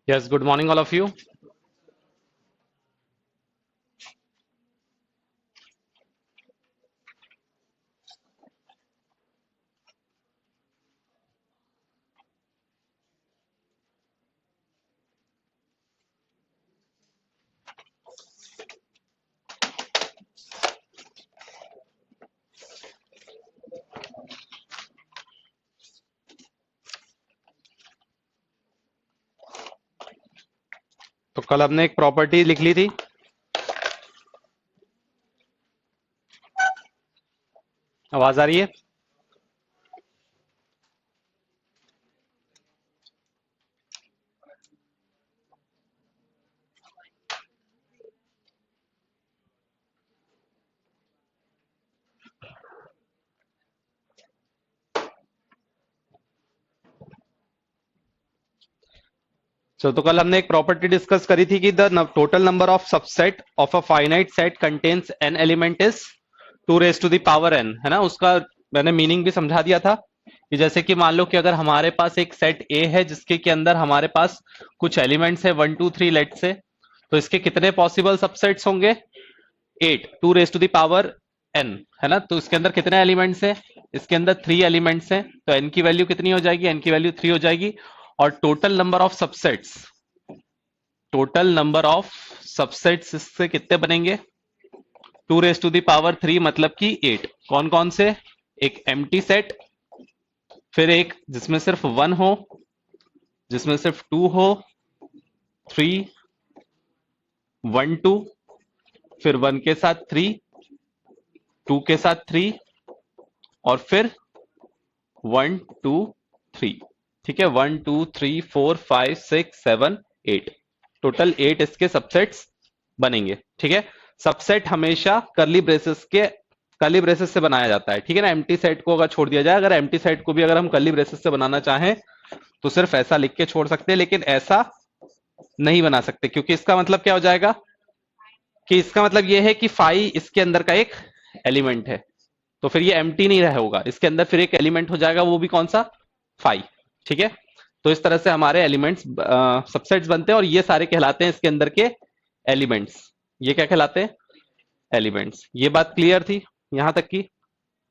Yes, good morning, all of you. तो कल हमने एक प्रॉपर्टी लिख ली थी। आवाज आ रही है? तो कल हमने एक प्रॉपर्टी डिस्कस करी थी कि the total number of subset of a finite set contains an element is 2 raised to the power n, है ना। उसका मैंने मीनिंग भी समझा दिया था कि जैसे कि मान लो कि अगर हमारे पास एक सेट ए है जिसके के अंदर हमारे पास कुछ एलिमेंट्स है 1 2 3 लेट से, तो इसके कितने पॉसिबल सबसेट्स होंगे? 8, 2 raised to the power n, है ना। तो इसके अंदर कितने एलिमेंट्स हैं? इसके अंदर 3 एलिमेंट्स हैं, तो n की वैल्यू कितनी हो जाएगी? n की वैल्यू 3 हो जाएगी। और टोटल नंबर ऑफ सबसेट्स इससे कितने बनेंगे? 2 raised to the power 3 मतलब कि 8। कौन कौन से? एक एम्प्टी सेट, फिर एक जिसमें सिर्फ 1 हो, जिसमें सिर्फ 2 हो, 3, 1 2, फिर 1 के साथ 3, 2 के साथ 3, और फिर 1 2 3। ठीक है, 1 2 3 4 5 6 7 8, टोटल 8 इसके सबसेट्स बनेंगे। ठीक है, सबसेट हमेशा कर्ली ब्रेसेस से बनाया जाता है। ठीक है ना, एम्प्टी सेट को अगर छोड़ दिया जाए, अगर एम्प्टी सेट को भी अगर हम कर्ली ब्रेसेस से बनाना चाहें तो सिर्फ ऐसा लिख के छोड़ सकते हैं, लेकिन ऐसा नहीं बना सकते, क्योंकि इसका मतलब क्या हो जाएगा कि इसका मतलब यह है कि फाई इसके अंदर का एक एलिमेंट है, तो फिर ये एम्प्टी नहीं रह होगा, इसके अंदर फिर एक एलिमेंट हो जाएगा, वो भी कौन सा? फाई। ठीक है, तो इस तरह से हमारे एलिमेंट्स सबसेट्स बनते हैं और ये सारे कहलाते हैं इसके अंदर के एलिमेंट्स। ये क्या कहलाते हैं? एलिमेंट्स। ये बात क्लियर थी यहां तक की?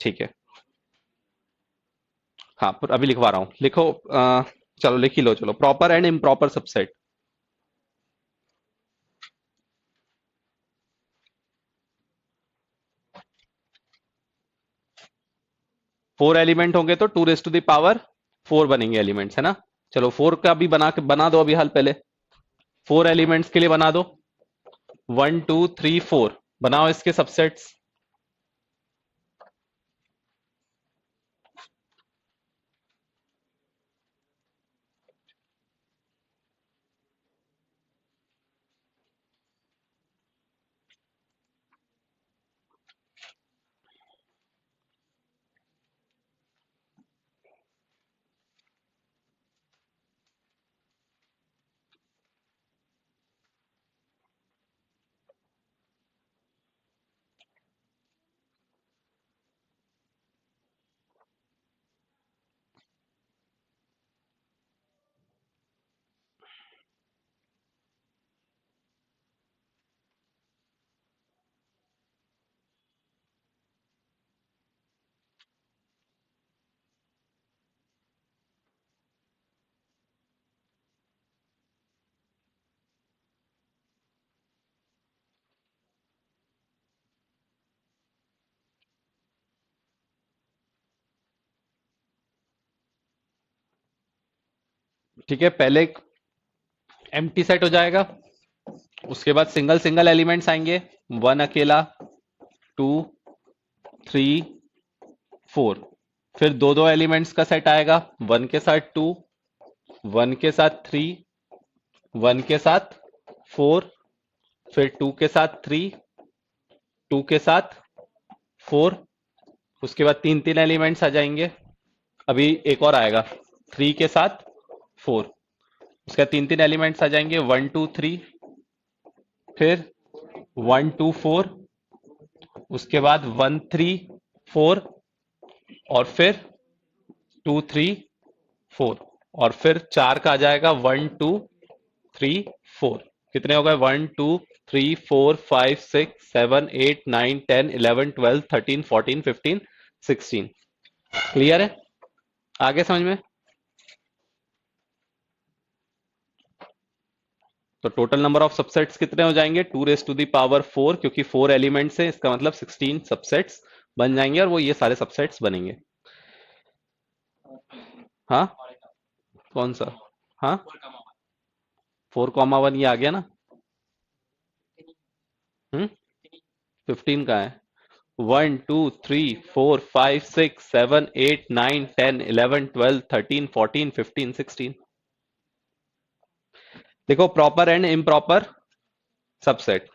ठीक है, हाँ अभी लिखवा रहा हूं, लिखो। चलो लिख ही लो, चलो। Proper and improper subset. 4 element होंगे तो 2 raised to the power 4 बनेंगे एलिमेंट्स, है ना। चलो 4 का भी बना दो अभी हाल पहले। 4 एलिमेंट्स के लिए बना दो, 1 2 3 4 बनाओ इसके सबसेट्स। ठीक है, पहले एक एम्प्टी सेट हो जाएगा, उसके बाद सिंगल सिंगल एलिमेंट्स आएंगे। 1 अकेला, 2 3 4, फिर दो दो एलिमेंट्स का सेट आएगा, 1 के साथ 2, 1 के साथ 3, 1 के साथ 4, फिर 2 के साथ 3, 2 के साथ 4, उसके बाद तीन तीन एलिमेंट्स आ जाएंगे। अभी एक और आएगा 3 के साथ 4, उसके बाद तीन तीन एलिमेंट्स आ जाएंगे, 1 2 3, फिर 1 2 4, उसके बाद 1 3 4, और फिर 2 3 4, और फिर चार का आ जाएगा 1 2 3 4 कितने हो गए 1 2 3 4 5 6 7 8 9 10 11 12 13 14 15 16 क्लियर है आगे समझ में तो टोटल नंबर ऑफ सबसेट्स कितने हो जाएंगे 2 raised to the power 4 क्योंकि 4 एलिमेंट्स है इसका मतलब 16 सबसेट्स बन जाएंगे और वो ये सारे सबसेट्स बनेंगे हाँ कौन सा हाँ 4,1 ये आ गया ना 15 का है 1 2 3 4 5 6 7 8 9 10 11 12 13 14 15 16 देखो proper and improper subset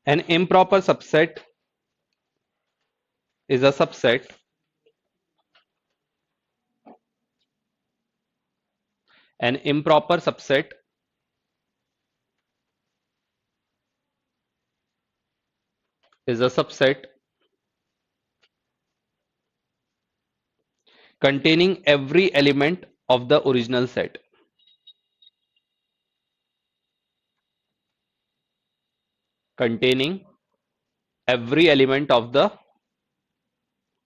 an improper subset is a subset an improper subset is a subset containing every element of the original set containing every element of the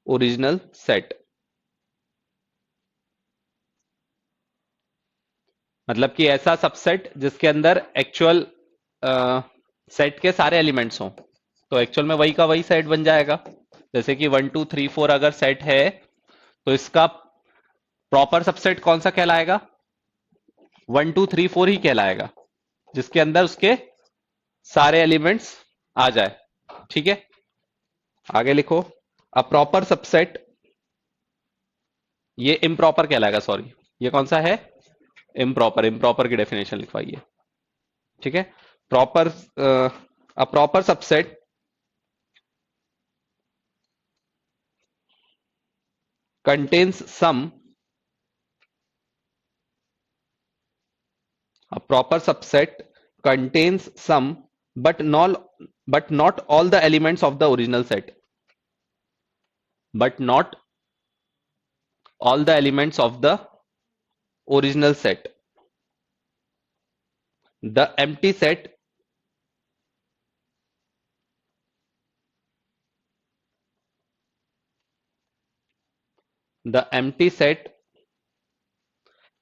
original set मतलब कि ऐसा सबसेट जिसके अंदर actual set के सारे elements हों तो actual में वही का वही सेट बन जाएगा जैसे कि 1 2 3 4 अगर सेट है तो इसका प्रॉपर सबसेट कौन सा कहलाएगा 1 2 3 4 ही कहलाएगा जिसके अंदर उसके सारे एलिमेंट्स आ जाए ठीक है आगे लिखो अ प्रॉपर सबसेट ये इम्प्रॉपर कहलाएगा सॉरी ये कौन सा है इम्प्रॉपर इम्प्रॉपर की डेफिनेशन लिखवाइए ठीक है proper a proper subset contains some a proper subset contains some but not all the elements of the original set but not all the elements of the original set the empty set the empty set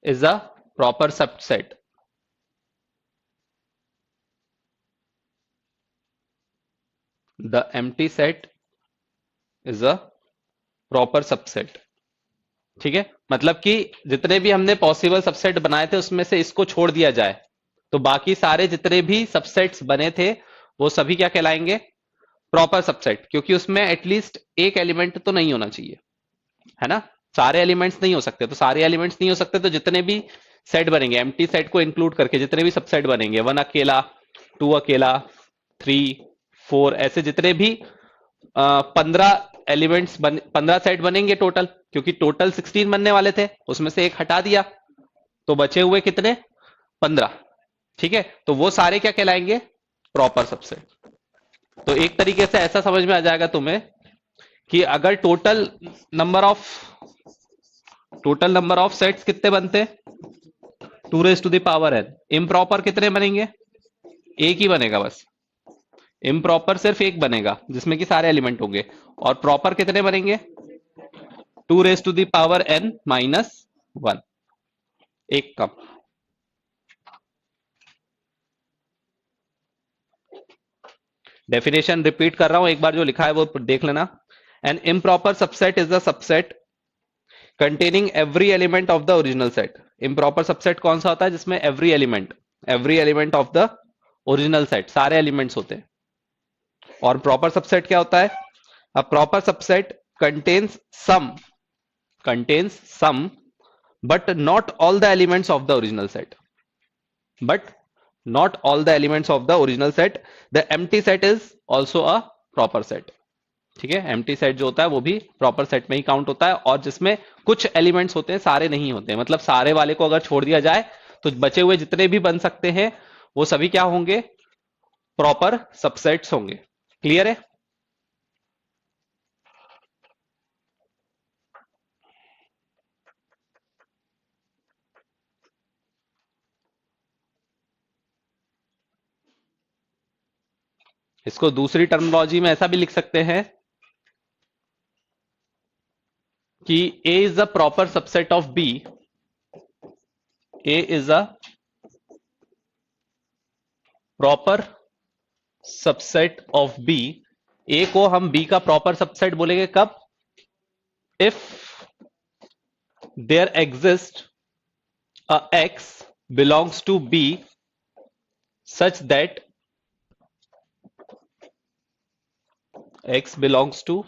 is a proper subset the empty set is a proper subset ठीक है मतलब कि जितने भी हमने possible subset बनाए थे उसमें से इसको छोड़ दिया जाए तो बाकी सारे जितने भी सबसेट्स बने थे वो सभी क्या कहलाएंगे प्रॉपर सबसेट क्योंकि उसमें एटलीस्ट एक एलिमेंट तो नहीं होना चाहिए है ना सारे एलिमेंट्स नहीं हो सकते तो सारे एलिमेंट्स नहीं हो सकते तो जितने भी सेट बनेंगे एम्प्टी सेट को इंक्लूड करके जितने भी सबसेट बनेंगे 1 अकेला 2 अकेला 3 4 ऐसे जितने भी 15 एलिमेंट्स 15 सेट बनेंगे टोटल क्योंकि टोटल 16 बनने वाले थे उसमें से एक हटा दिया तो बचे हुए कितने 15 ठीक है तो वो सारे क्या कहलाएंगे प्रॉपर सबसेट तो एक तरीके से ऐसा समझ में आ जाएगा तुम्हें कि अगर टोटल नंबर ऑफ सेट्स कितने बनते 2 raised to the power n improper कितने बनेंगे एक ही बनेगा बस इम्प्रॉपर सिर्फ एक बनेगा जिसमें कि सारे एलिमेंट होंगे और प्रॉपर कितने बनेंगे 2 raised to the power n minus 1 एक कम डेफिनेशन रिपीट कर रहा हूं एक बार जो लिखा है वो देख लेना an improper subset is the subset containing every element of the original set improper subset कौन सा होता है जिसमें every element of the original set सारे एलिमेंट्स होते हैं और प्रॉपर सबसेट क्या होता है a proper subset contains some but not all the elements of the original set but not all the elements of the original set the empty set is also a proper set. ठीक है, empty set जो होता है वो भी proper set में ही count होता है, और जिसमें कुछ एलिमेंट्स होते हैं, सारे नहीं होते हैं। मतलब सारे वाले को अगर छोड़ दिया जाए तो बचे हुए जितने भी बन सकते हैं वो सभी क्या होंगे, प्रॉपर सबसेट्स होंगे। क्लियर है? इसको दूसरी टर्मिनोलॉजी में ऐसा भी लिख सकते हैं कि A is a proper subset of B। A is a proper subset of B। A को हम B का प्रॉपर सबसेट बोलेंगे कब? If there exist a X belongs to B such that X belongs to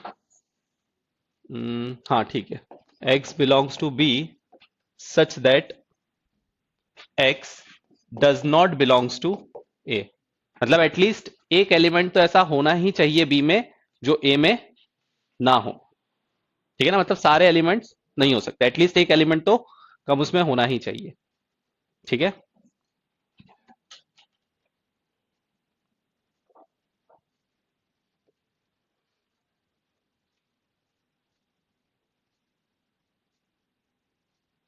हाँ ठीक है, X belongs to B such that X does not belongs to A। मतलब at least एक एलिमेंट तो ऐसा होना ही चाहिए बी में जो ए में ना हो। ठीक है ना, मतलब सारे एलिमेंट्स नहीं हो सकते, एटलीस्ट एक एलिमेंट तो कम उसमें होना ही चाहिए। ठीक है,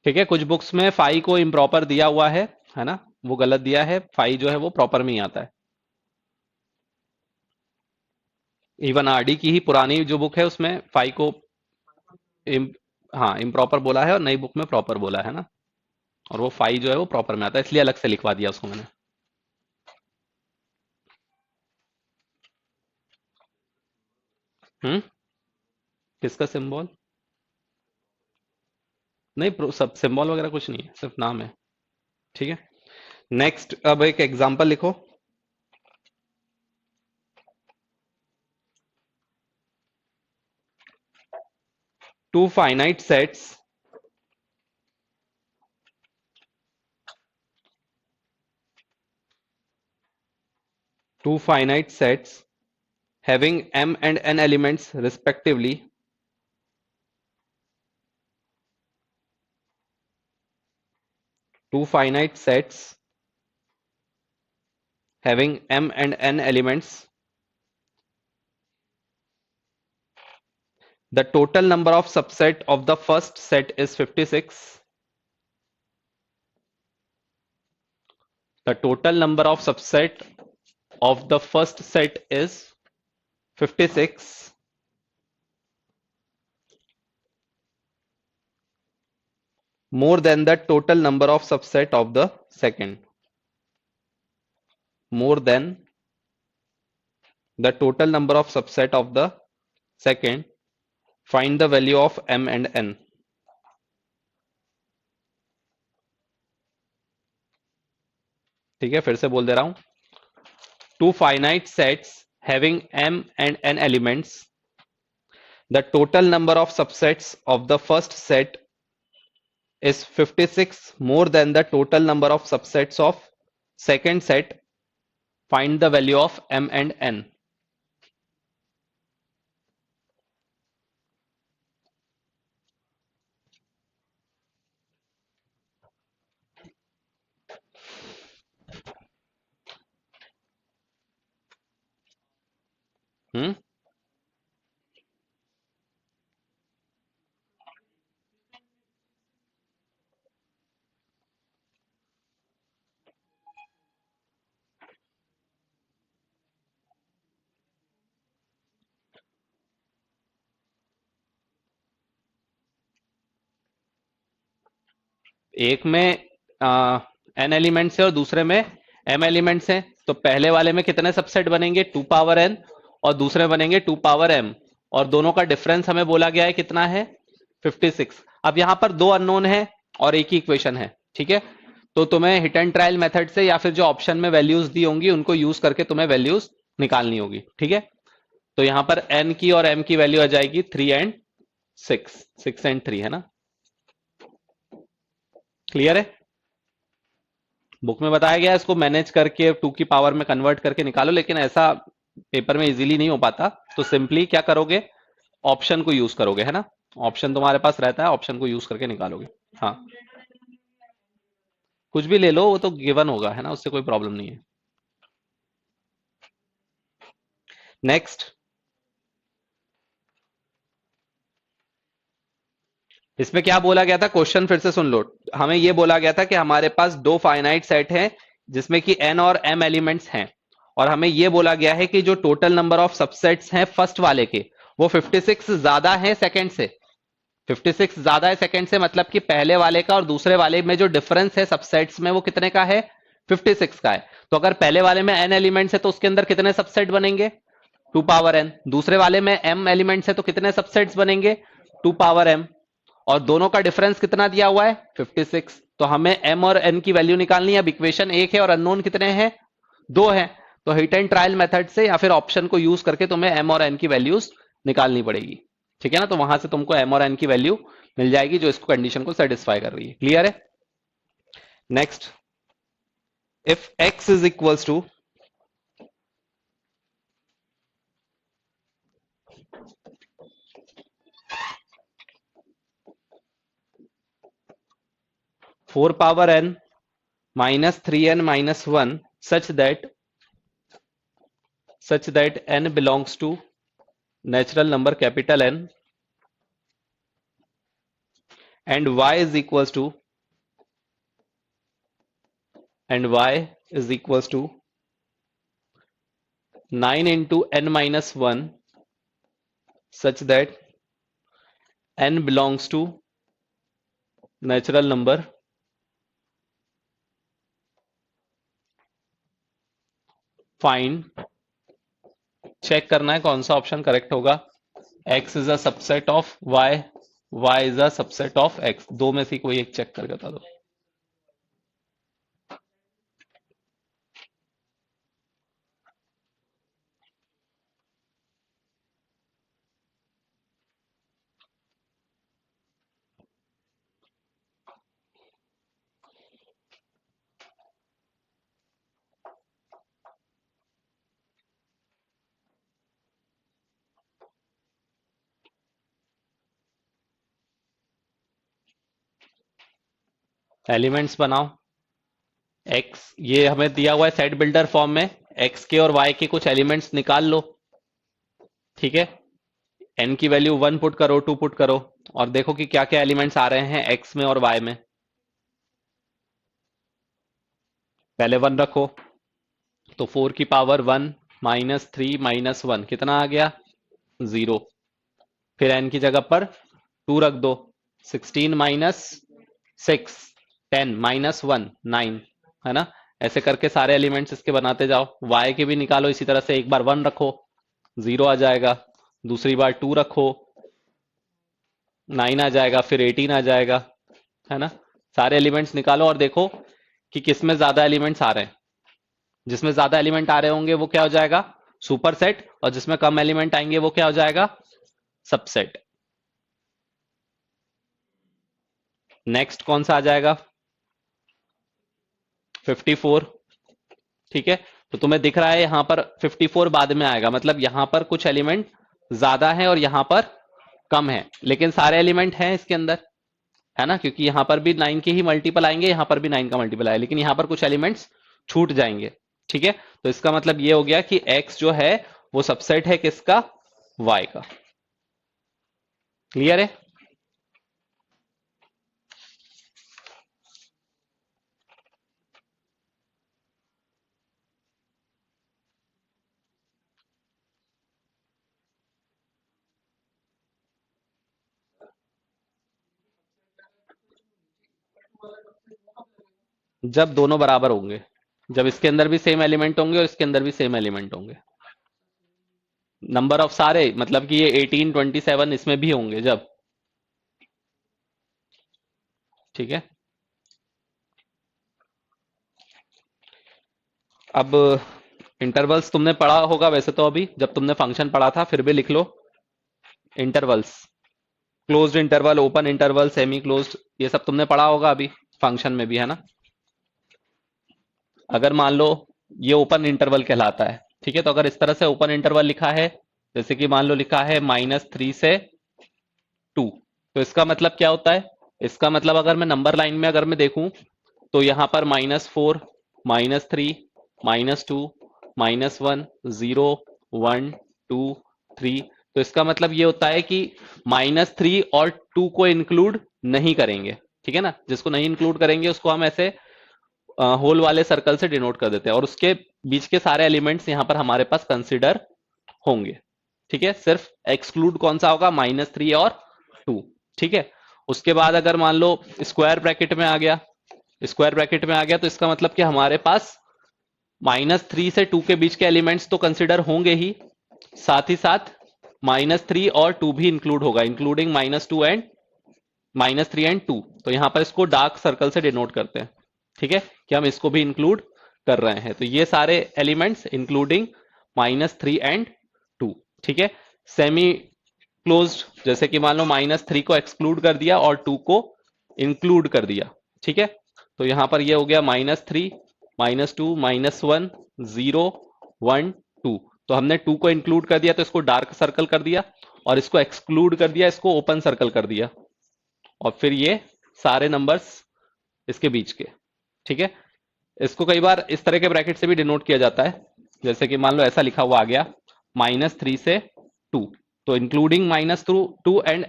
ठीक है। कुछ बुक्स में फाई को इम्प्रॉपर दिया हुआ है ना, वो गलत दिया है। फाई जो है वो प्रॉपर में ही आता है। इवन आरडी की ही पुरानी जो बुक है उसमें फाई को इम, हाँ इम्प्रॉपर बोला है, और नई बुक में प्रॉपर बोला है ना, और वो फाई जो है वो प्रॉपर में आता है, इसलिए अलग से लिखवा दिया उसको मैंने। हम्म, किसका सिंबल? नहीं, सब सिंबल वगैरह कुछ नहीं है, सिर्फ नाम है। ठीक है, नेक्स्ट अब एक एग्जांपल लिखो। Two finite sets two finite sets having m and n elements respectively, two finite sets having m and n elements, the total number of subset of the first set is 56, the total number of subset of the first set is 56, more than the total number of subset of the second, more than the total number of subset of the second, find the value of m and n। ठीक है, फिर से बोल दे रहा हूं, two finite sets having m and n elements, the total number of subsets of the first set is 56, more than the total number of subsets of second set, find the value of m and n। हम्म, एक में n elements है और दूसरे में m elements हैं, तो पहले वाले में कितने सबसेट बनेंगे, 2 पावर n, और दूसरे बनेंगे 2 पावर m, और दोनों का डिफरेंस हमें बोला गया है कितना है, 56। अब यहां पर दो अननोन है और एक ही इक्वेशन है। ठीक है, तो तुम्हें हिट एंड ट्रायल मेथड से या फिर जो ऑप्शन में वैल्यूज दी होंगी उनको यूज करके तुम्हें वैल्यूज निकालनी होगी। ठीक है, तो यहां पर n की और m की वैल्यू आ जाएगी 3 एंड 6, 6 एंड 3 है ना। क्लियर है? बुक में बताया गया है इसको मैनेज करके 2 की पावर में कन्वर्ट करके निकालो, लेकिन ऐसा पेपर में इजीली नहीं हो पाता, तो सिंपली क्या करोगे, ऑप्शन को यूज करोगे, है ना। ऑप्शन तुम्हारे पास रहता है, ऑप्शन को यूज करके निकालोगे। हाँ, कुछ भी ले लो, वो तो गिवन होगा, है ना, उससे कोई प्रॉब्लम नहीं है। नेक्स्ट, इसमें क्या बोला गया था, क्वेश्चन फिर से सुन लो। हमें यह बोला गया था कि हमारे पास दो फाइनाइट सेट हैं जिसमें कि n और m एलिमेंट्स हैं, और हमें यह बोला गया है कि जो टोटल नंबर ऑफ सबसेट्स हैं फर्स्ट वाले के, वो 56 ज्यादा है सेकंड से। 56 ज्यादा है सेकंड से, मतलब कि पहले वाले का और दूसरे वाले में जो डिफरेंस है सबसेट्स में, वो कितने का है, 56 का है। तो अगर पहले वाले में n एलिमेंट्स है तो उसके अंदर कितने सबसेट बनेंगे, 2 पावर n। दूसरे वाले में m एलिमेंट्स है तो कितने सबसेट्स बनेंगे, 2 पावर m। और दोनों का डिफरेंस कितना दिया हुआ है, 56। तो हमें m और n की वैल्यू निकालनी है। अब इक्वेशन एक है और अननोन कितने हैं, दो हैं। तो हिट एंड ट्रायल मेथड से या फिर ऑप्शन को यूज करके तुम्हें m और n की वैल्यूज निकालनी पड़ेगी, ठीक है ना। तो वहां से तुमको m और n की वैल्यू मिल जाएगी जो इसको कंडीशन को सेटिस्फाई कर रही है। क्लियर है। Next, if x is equals to 4 power n minus 3n minus 1 such that n belongs to natural number capital N, and y is equals to 9 into n minus 1 such that n belongs to natural number, find, check करना है कौन सा option correct होगा। x is a subset of y, y is a subset of x। दो में से कोई एक चेक करके बता दो। एलिमेंट्स बनाओ। x, ये हमें दिया हुआ है सेट बिल्डर फॉर्म में, x के और y के कुछ एलिमेंट्स निकाल लो, ठीक है। n की वैल्यू 1 पुट करो, 2 पुट करो, और देखो कि क्या क्या एलिमेंट्स आ रहे हैं x में और y में। पहले 1 रखो, तो 4 की पावर 1 माइनस 3 माइनस 1 कितना आ गया, 0। फिर n की जगह पर 2 रख दो, 16 माइनस 6 10 माइनस 1 9, है ना। ऐसे करके सारे एलिमेंट्स इसके बनाते जाओ। y के भी निकालो इसी तरह से, एक बार 1 रखो 0 आ जाएगा, दूसरी बार 2 रखो 9 आ जाएगा, फिर 18 आ जाएगा, है ना। सारे एलिमेंट्स निकालो और देखो कि किसमें ज्यादा एलिमेंट्स आ रहे हैं। जिसमें ज्यादा एलिमेंट आ रहे होंगे वो क्या हो जाएगा, सुपर सेट, और जिसमें कम एलिमेंट आएंगे वो क्या हो जाएगा, सबसेट। नेक्स्ट कौन सा आ जाएगा, 54, ठीक है। तो तुम्हें दिख रहा है यहां पर 54 बाद में आएगा, मतलब यहां पर कुछ एलिमेंट ज्यादा है और यहां पर कम है, लेकिन सारे एलिमेंट हैं इसके अंदर, है ना। क्योंकि यहां पर भी 9 के ही मल्टीपल आएंगे, यहां पर भी 9 का मल्टीपल आएगा, लेकिन यहां पर कुछ एलिमेंट्स छूट जाएंगे, ठीक है। तो इसका मतलब ये हो गया कि x जो है वो सबसेट है किसका, y का। क्लियर है। जब दोनों बराबर होंगे, जब इसके अंदर भी सेम एलिमेंट होंगे और इसके अंदर भी सेम एलिमेंट होंगे। नंबर ऑफ सारे, मतलब कि ये 18 27 इसमें भी होंगे जब, ठीक है। अब इंटरवल्स तुमने पढ़ा होगा वैसे तो, अभी जब तुमने फंक्शन पढ़ा था, फिर भी लिख लो intervals, closed interval, open interval, semi closed, ये सब तुमने पढ़ा होगा अभी फंक्शन में भी, है ना। अगर मान लो ये ओपन इंटरवल कहलाता है, ठीक है, तो अगर इस तरह से ओपन इंटरवल लिखा है, जैसे कि मान लो लिखा है -3 से 2, तो इसका मतलब क्या होता है? इसका मतलब अगर मैं नंबर लाइन में अगर मैं देखूं, तो यहां पर -4, -3, -2, -1, 0, 1, 2, 3, तो इसका मतलब ये होता है कि -3 और 2 को इंक्लूड नहीं करेंगे। ठीक है ना, जिसको नहीं इंक्लूड करेंगे उसको हम ऐसे होल वाले सर्कल से डिनोट कर देते हैं, और उसके बीच के सारे एलिमेंट्स यहां पर हमारे पास कंसिडर होंगे। ठीक है, सिर्फ एक्सक्लूड कौन सा होगा? -3 और 2। ठीक है, उसके बाद अगर मान लो स्क्वायर ब्रैकेट में आ गया, स्क्वायर ब्रैकेट में आ गया, तो इसका मतलब कि हमारे पास -3 से 2 के बीच के एलिमेंट्स तो कंसिडर होंगे ही, साथ ही साथ -3 और 2 भी इंक्लूड होगा, इंक्लूडिंग -3 एंड 2। तो यहां पर इसको डार्क सर्कल से डिनोट करते हैं। ठीक है, कि हम इसको भी इंक्लूड कर रहे हैं, तो ये सारे एलिमेंट्स इंक्लूडिंग -3 एंड 2। ठीक है, सेमी क्लोज्ड, जैसे कि मान लो -3 को एक्सक्लूड कर दिया और 2 को इंक्लूड कर दिया। ठीक है, तो यहां पर ये हो गया -3, -2, -1, 0, 1, 2। तो हमने 2 को इंक्लूड कर दिया तो इसको डार्क सर्कल कर दिया, और इसको एक्सक्लूड कर दिया, इसको ओपन सर्कल कर दिया, और फिर ये सारे नंबर्स इसके बीच के। ठीक है, इसको कई बार इस तरह के ब्रैकेट से भी डिनोट किया जाता है, जैसे कि मान लो ऐसा लिखा हुआ आ गया -3 से 2, तो including -2 and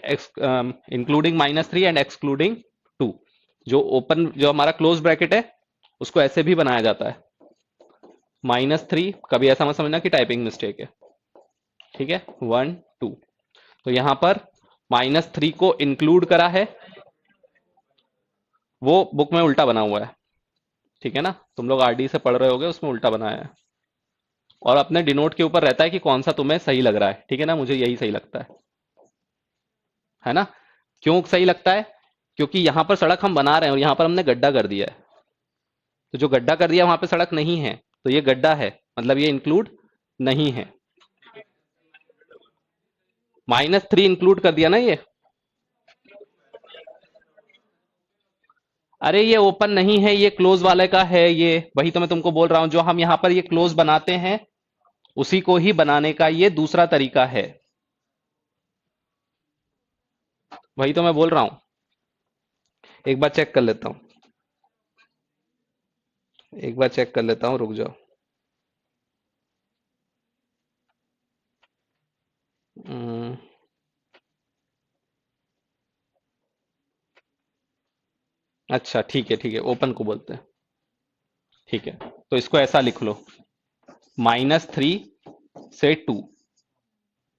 including -3 and excluding 2। जो हमारा क्लोज ब्रैकेट है उसको ऐसे भी बनाया जाता है, -3, कभी ऐसा मत समझना कि टाइपिंग मिस्टेक है। ठीक है, 1, 2, तो यहां पर -3 को इंक्लूड करा है, वो बुक में उल्टा बना हुआ है। ठीक है ना, तुम लोग आरडी से पढ़ रहे होगे, उसमें उल्टा बनाया है, और अपने डिनोट के ऊपर रहता है कि कौन सा तुम्हें सही लग रहा है। ठीक है ना, मुझे यही सही लगता है ना? क्यों सही लगता है? क्योंकि यहां पर सड़क हम बना रहे हैं और यहां पर हमने गड्ढा कर दिया है, तो जो गड्ढा कर दिया वहां पे सड़क नहीं है, तो ये गड्ढा है, मतलब ये इंक्लूड नहीं है। -3 इंक्लूड कर दिया ना ये। अरे ये ओपन नहीं है, ये क्लोज वाले का है, ये वही तो मैं तुमको बोल रहा हूं, जो हम यहां पर ये क्लोज बनाते हैं उसी को ही बनाने का ये दूसरा तरीका है, वही तो मैं बोल रहा हूं। एक बार चेक कर लेता हूं, एक बार चेक कर लेता हूं, रुक जाओ। हम्म, अच्छा ठीक है, ठीक है, ओपन को बोलते हैं। ठीक है, तो इसको ऐसा लिख लो, -3 से 2।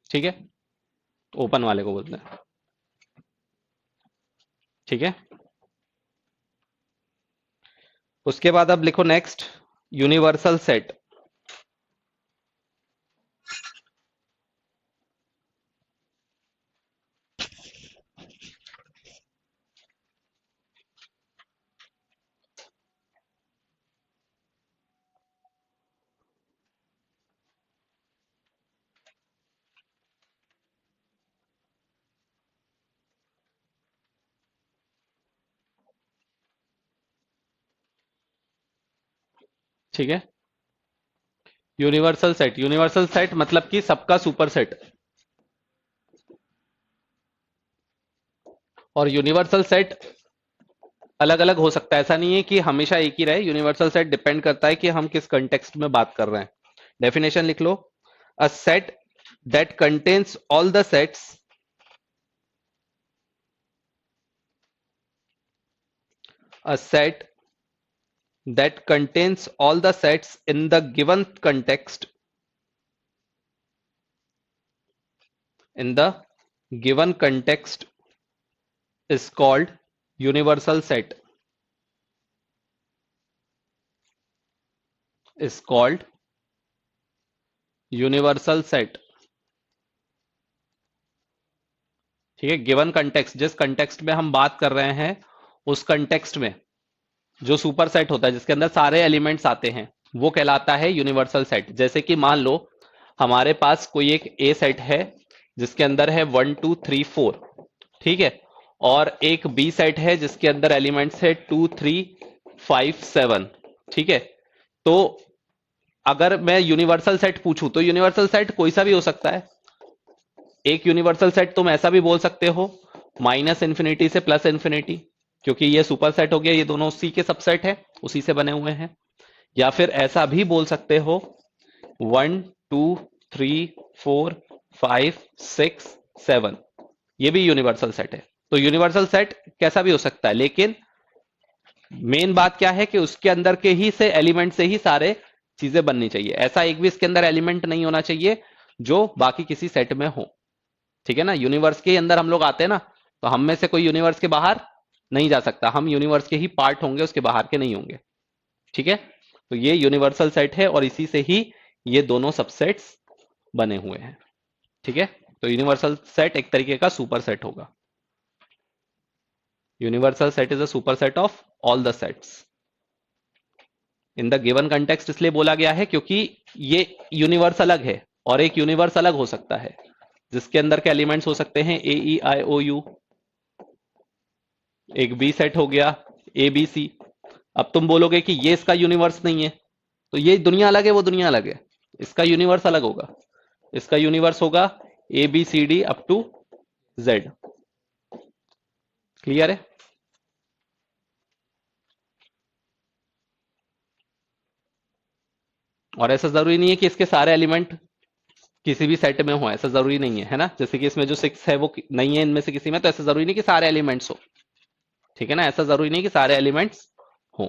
ठीक है, ओपन वाले को बोलते हैं। ठीक है, उसके बाद अब लिखो नेक्स्ट, यूनिवर्सल सेट। ठीक है, यूनिवर्सल सेट मतलब कि सबका सुपर सेट। और यूनिवर्सल सेट अलग अलग हो सकता है, ऐसा नहीं है कि हमेशा एक ही रहे। यूनिवर्सल सेट डिपेंड करता है कि हम किस कंटेक्स्ट में बात कर रहे हैं। डेफिनेशन लिख लो, a set that contains all the sets, a set that contains all the sets in the given context, in the given context is called universal set, is called universal set। ठीक है, given context, जिस context में हम बात कर रहे हैं उस कंटेक्स्ट में जो सुपर सेट होता है, जिसके अंदर सारे एलिमेंट्स आते हैं, वो कहलाता है यूनिवर्सल सेट। जैसे कि मान लो हमारे पास कोई एक ए सेट है जिसके अंदर है 1, 2, 3, 4। ठीक है, और एक बी सेट है जिसके अंदर एलिमेंट्स है 2, 3, 5, 7। ठीक है, तो अगर मैं यूनिवर्सल सेट पूछूं तो यूनिवर्सल सेट कोई सा भी हो सकता है। एक यूनिवर्सल सेट तुम ऐसा भी बोल सकते हो माइनस इंफिनिटी से प्लस इंफिनिटी, क्योंकि ये सुपर सेट हो गया, ये दोनों उसी के सबसेट है, उसी से बने हुए हैं। या फिर ऐसा भी बोल सकते हो 1 2 3 4 5 6 7, ये भी यूनिवर्सल सेट है। तो यूनिवर्सल सेट कैसा भी हो सकता है, लेकिन मेन बात क्या है कि उसके अंदर के ही से एलिमेंट से ही सारे चीजें बननी चाहिए। ऐसा एक भी इसके अंदर एलिमेंट नहीं होना चाहिए जो बाकी किसी सेट में हो। ठीक है ना, यूनिवर्स के अंदर हम लोग आते हैं ना, तो हम में से कोई यूनिवर्स के बाहर नहीं जा सकता, हम यूनिवर्स के ही पार्ट होंगे, उसके बाहर के नहीं होंगे। ठीक है, तो ये यूनिवर्सल सेट है और इसी से ही ये दोनों सबसेट्स बने हुए हैं। ठीक है, तो यूनिवर्सल सेट एक तरीके का सुपर सेट होगा। Universal set is a super set of all the sets in the given context. इसलिए बोला गया है क्योंकि ये यूनिवर्स अलग है और एक यूनिवर्स अलग हो सकता है जिसके अंदर के एलिमेंट्स हो सकते हैं ए ई आई ओ यू, एक बी सेट हो गया ए बी सी। अब तुम बोलोगे कि ये इसका यूनिवर्स नहीं है, तो ये दुनिया अलग है, वो दुनिया अलग है, इसका यूनिवर्स अलग होगा। इसका यूनिवर्स होगा A B C D up to Z. Clear है? और ऐसा जरूरी नहीं है कि इसके सारे एलिमेंट किसी भी सेट में हो, ऐसा जरूरी नहीं है, है ना। जैसे कि इसमें जो 6 है वो नहीं है इनमें से किसी में, तो ऐसा जरूरी नहीं कि सारे एलिमेंट्स हो। ठीक है ना, ऐसा जरूरी नहीं कि सारे एलिमेंट्स हो।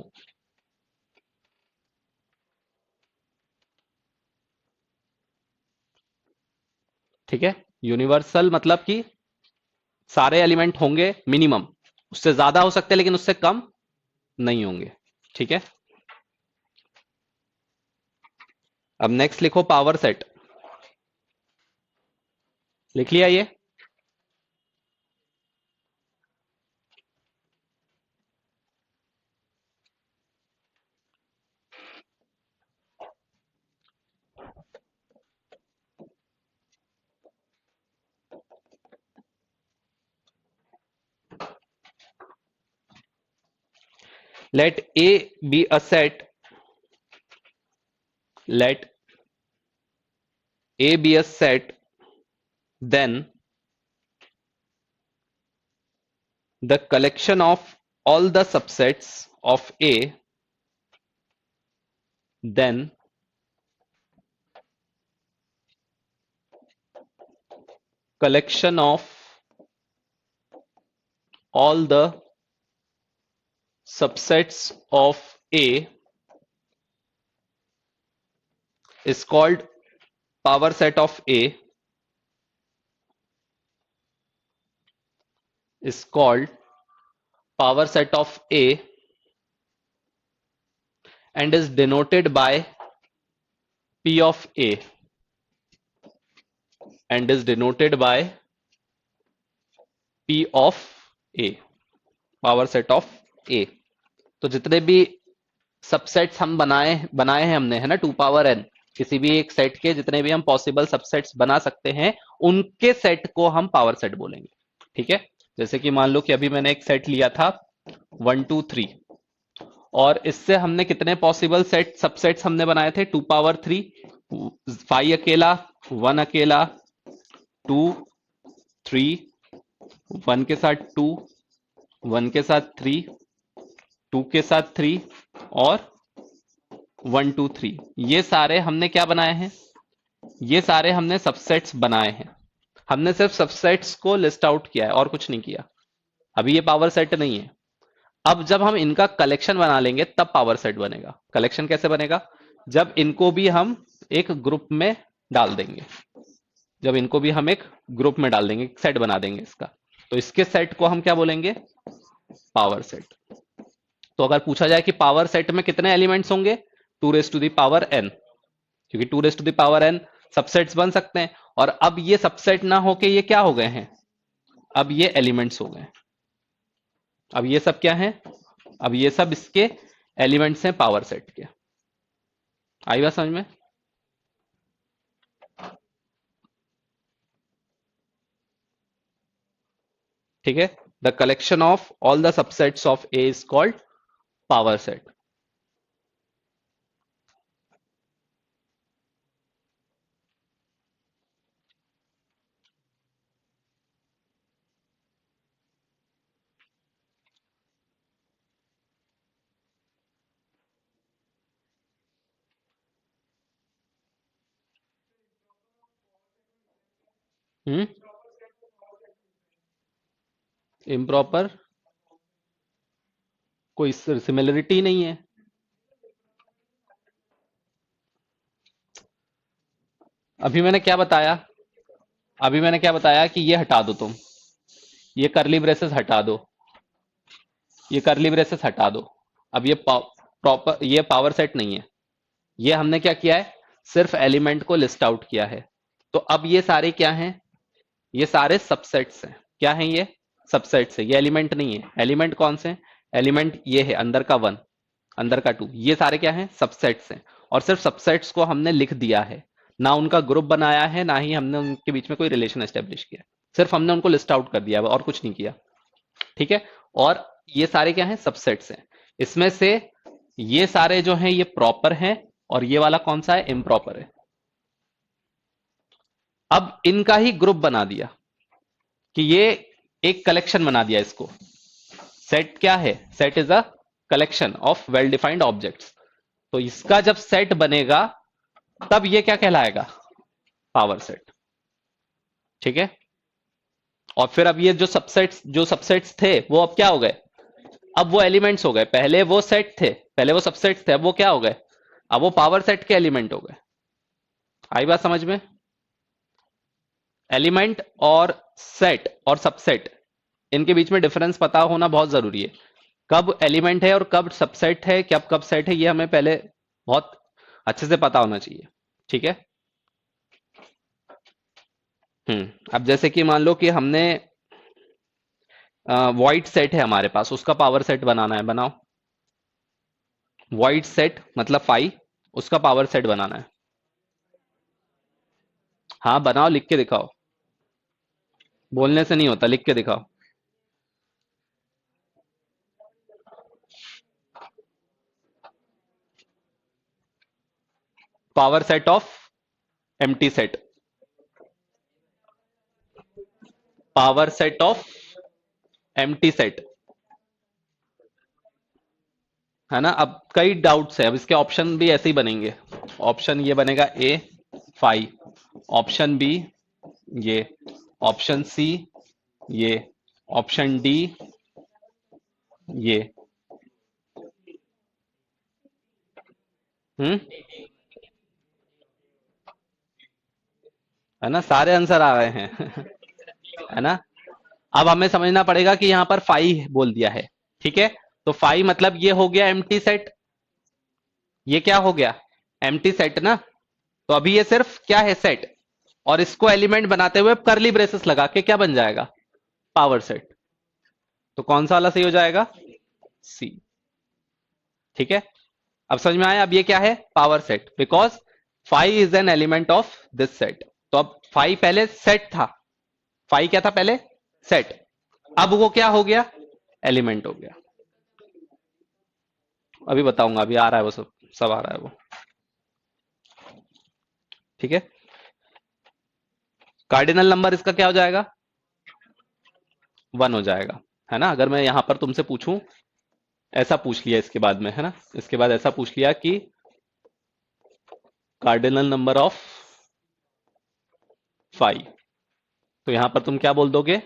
ठीक है, यूनिवर्सल मतलब कि सारे एलिमेंट होंगे मिनिमम, उससे ज्यादा हो सकते हैं लेकिन उससे कम नहीं होंगे। ठीक है, अब नेक्स्ट लिखो पावर सेट। लिख लिया ये? Let A B a set, let A be a set, then the collection of all the subsets of A, then collection of all the subsets of A is called power set of A, is called power set of A, and is denoted by P of A, and is denoted by P of A, power set of A। तो जितने भी subsets हम बनाए हैं हमने, है ना, 2 power n, किसी भी एक सेट के जितने भी हम पॉसिबल सबसेट्स बना सकते हैं उनके सेट को हम पावर सेट बोलेंगे। ठीक है, जैसे कि मान लो कि अभी मैंने एक सेट लिया था 1 2 3, और इससे हमने कितने पॉसिबल सेट सबसेट्स हमने बनाए थे, 2 पावर 3, 5 अकेला, 1 अकेला, 2 3, 1 के साथ 2, 1 के साथ 3, 2 के साथ 3 और 1 2 3। ये सारे हमने क्या बनाए हैं, ये सारे हमने सबसेट्स बनाए हैं। हमने सिर्फ सबसेट्स को लिस्ट आउट किया है और कुछ नहीं किया। अभी ये पावर सेट नहीं है। अब जब हम इनका कलेक्शन बना लेंगे तब पावर सेट बनेगा। कलेक्शन कैसे बनेगा, जब इनको भी हम एक ग्रुप में डाल देंगे, जब इनको भी हम एक ग्रुप में डाल देंगे, सेट बना देंगे इसका, तो इसके सेट को हम क्या बोलेंगे, पावर सेट। तो अगर पूछा जाए कि पावर सेट में कितने एलिमेंट्स होंगे, 2 raised to the power n, क्योंकि 2 raised to the power n subsets बन सकते हैं। और अब ये सबसेट ना होके ये क्या हो गए हैं, अब ये एलिमेंट्स हो गए। अब ये सब क्या है, अब ये सब इसके एलिमेंट्स हैं पावर सेट के। आई बात समझ में? ठीक है, the collection of all the subsets of A is called power set. Hmm. Improper कोई सिमिलरिटी नहीं है। अभी मैंने क्या बताया? अभी मैंने क्या बताया कि ये हटा दो तुम, ये करली ब्रेसेस हटा दो, ये करली ब्रेसेस हटा दो। अब ये प्रॉपर ये पावर सेट नहीं है। ये हमने क्या किया है, सिर्फ एलिमेंट को लिस्ट आउट किया है। तो अब ये सारे क्या हैं, ये सारे सबसेट्स हैं। क्या हैं ये? सबसेट्स है, ये एलिमेंट नहीं है। एलिमेंट कौन से हैं? एलिमेंट ये है अंदर का वन, अंदर का टू, ये सारे क्या हैं, सबसेट्स हैं। और सिर्फ सबसेट्स को हमने लिख दिया है, ना उनका ग्रुप बनाया है, ना ही हमने उनके बीच में कोई रिलेशन एस्टेब्लिश किया। सिर्फ हमने उनको लिस्ट आउट कर दिया है और कुछ नहीं किया। ठीक है। और ये सारे क्या हैं, सबसेट्स हैं। इसमें से ये सारे जो हैं ये प्रॉपर हैं, और ये वाला कौन सा है, इम्प्रॉपर है। अब इनका ही ग्रुप बना दिया कि ये एक कलेक्शन बना दिया इसको। सेट क्या है, set is a collection of well defined objects. तो इसका जब सेट बनेगा तब ये क्या कहलाएगा, पावर सेट। ठीक है। और फिर अब ये जो सबसेट्स थे वो अब क्या हो गए, अब वो एलिमेंट्स हो गए। पहले वो सेट थे, पहले वो सबसेट्स थे, अब वो क्या हो गए, अब वो पावर सेट के एलिमेंट हो गए। आई बात समझ में? एलिमेंट और सेट और सबसेट, इनके बीच में डिफरेंस पता होना बहुत जरूरी है। कब एलिमेंट है और कब सबसेट है, कब कब सेट है, ये हमें पहले बहुत अच्छे से पता होना चाहिए। ठीक है। अब जैसे कि मान लो कि हमने वॉइड सेट है हमारे पास, उसका पावर सेट बनाना है, बनाओ। वॉइड सेट मतलब फाई, उसका पावर सेट बनाना है। हाँ बनाओ, लिख के दिखाओ। बोलने से नहीं होता, लिख के दिखाओ। Power set of empty set, power set of empty set, है ना। अब कई डाउट्स है, अब इसके ऑप्शन भी ऐसे ही बनेंगे। ऑप्शन ये बनेगा ए फाइव, ऑप्शन बी ये, ऑप्शन सी ये, ऑप्शन डी ये। हम्म। है ना, सारे आंसर आ गए हैं। है ना। अब हमें समझना पड़ेगा कि यहां पर फाइव बोल दिया है। ठीक है। तो फाइव मतलब ये हो गया एम्प्टी सेट, ये क्या हो गया, एम्प्टी सेट ना। तो अभी ये सिर्फ क्या है, सेट। और इसको एलिमेंट बनाते हुए करली ब्रेसेस लगा के क्या बन जाएगा, पावर सेट। तो कौन सा वाला सही हो जाएगा, सी। ठीक है। अब समझ में आया, अब ये क्या है, power set, because five is an element of this set. तो अब फाइव पहले सेट था, फाइव क्या था पहले, सेट। अब वो क्या हो गया, एलिमेंट हो गया। अभी बताऊंगा, अभी आ रहा है वो सब, सब आ रहा है वो। ठीक है। कार्डिनल नंबर इसका क्या हो जाएगा, वन हो जाएगा। है ना। अगर मैं यहां पर तुमसे पूछूं, ऐसा पूछ लिया इसके बाद में, है ना, इसके बाद ऐसा पूछ लिया कि कार्डिनल नंबर ऑफ फाइव, तो यहां पर तुम क्या बोल दोगे,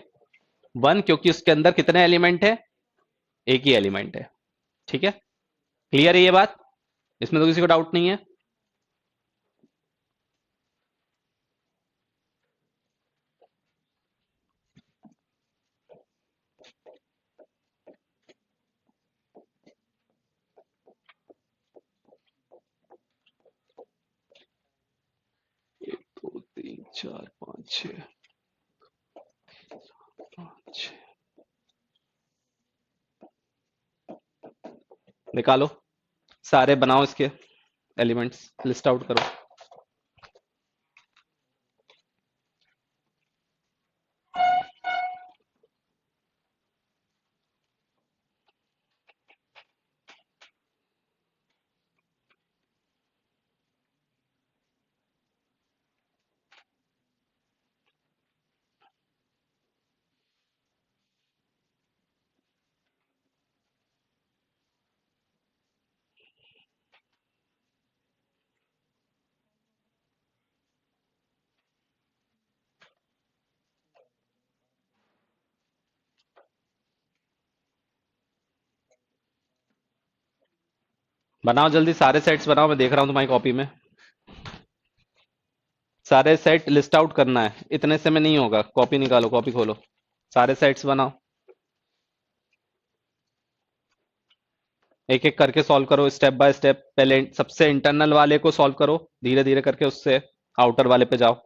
वन, क्योंकि उसके अंदर कितने एलिमेंट है, एक ही एलिमेंट है। ठीक है। क्लियर है ये बात, इसमें तो किसी को डाउट नहीं है। एक दो तीन चार पाँच छः, पाँच छः। निकालो, सारे बनाओ इसके एलिमेंट्स, लिस्ट आउट करो। बनाओ जल्दी, सारे सेट्स बनाओ, मैं देख रहा हूँ तुम्हारी कॉपी में। सारे सेट लिस्ट आउट करना है, इतने से में नहीं होगा। कॉपी निकालो, कॉपी खोलो, सारे सेट्स बनाओ। एक एक करके सॉल्व करो, स्टेप बाय स्टेप। पहले सबसे इंटरनल वाले को सॉल्व करो, धीरे धीरे करके उससे आउटर वाले पे जाओ।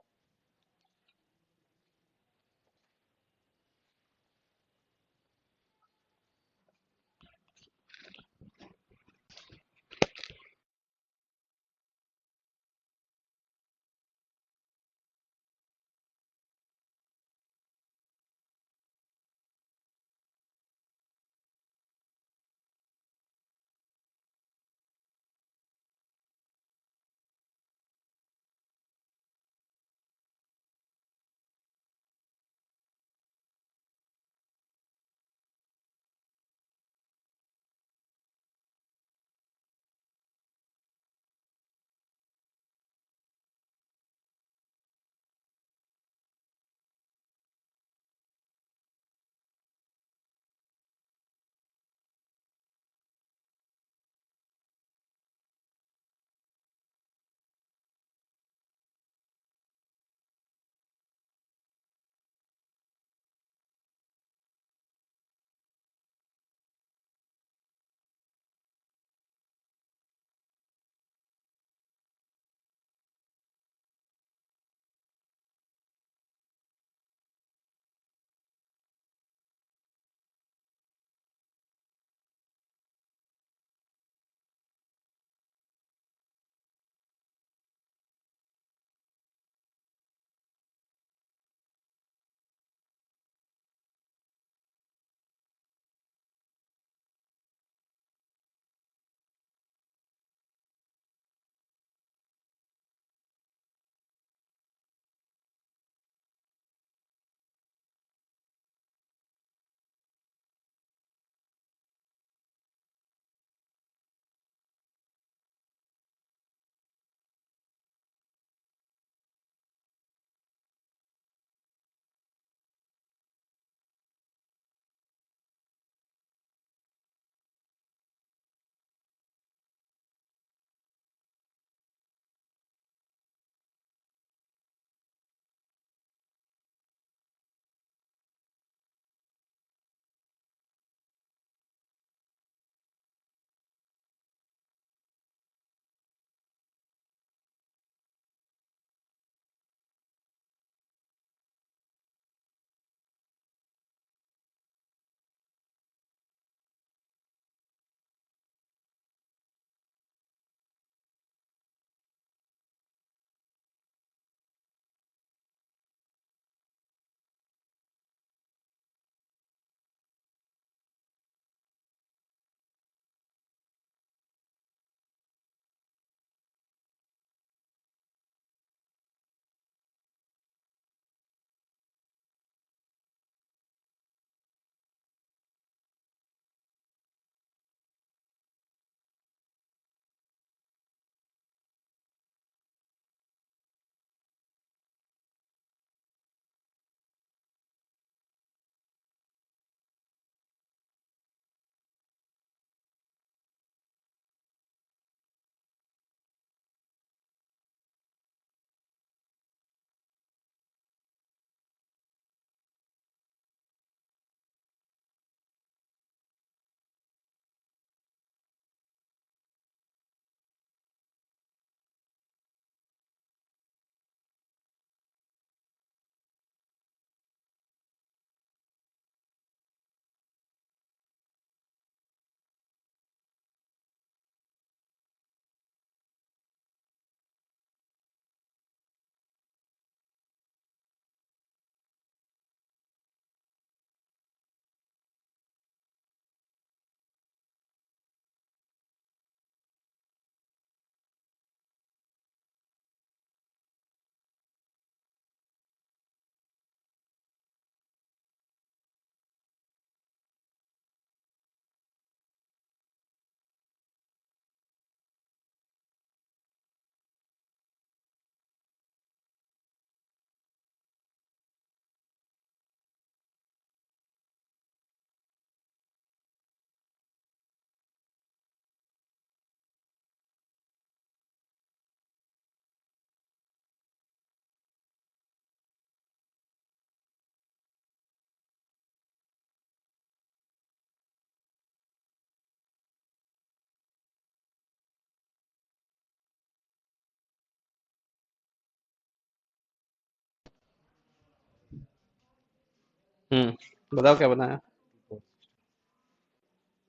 बताओ क्या बनाया।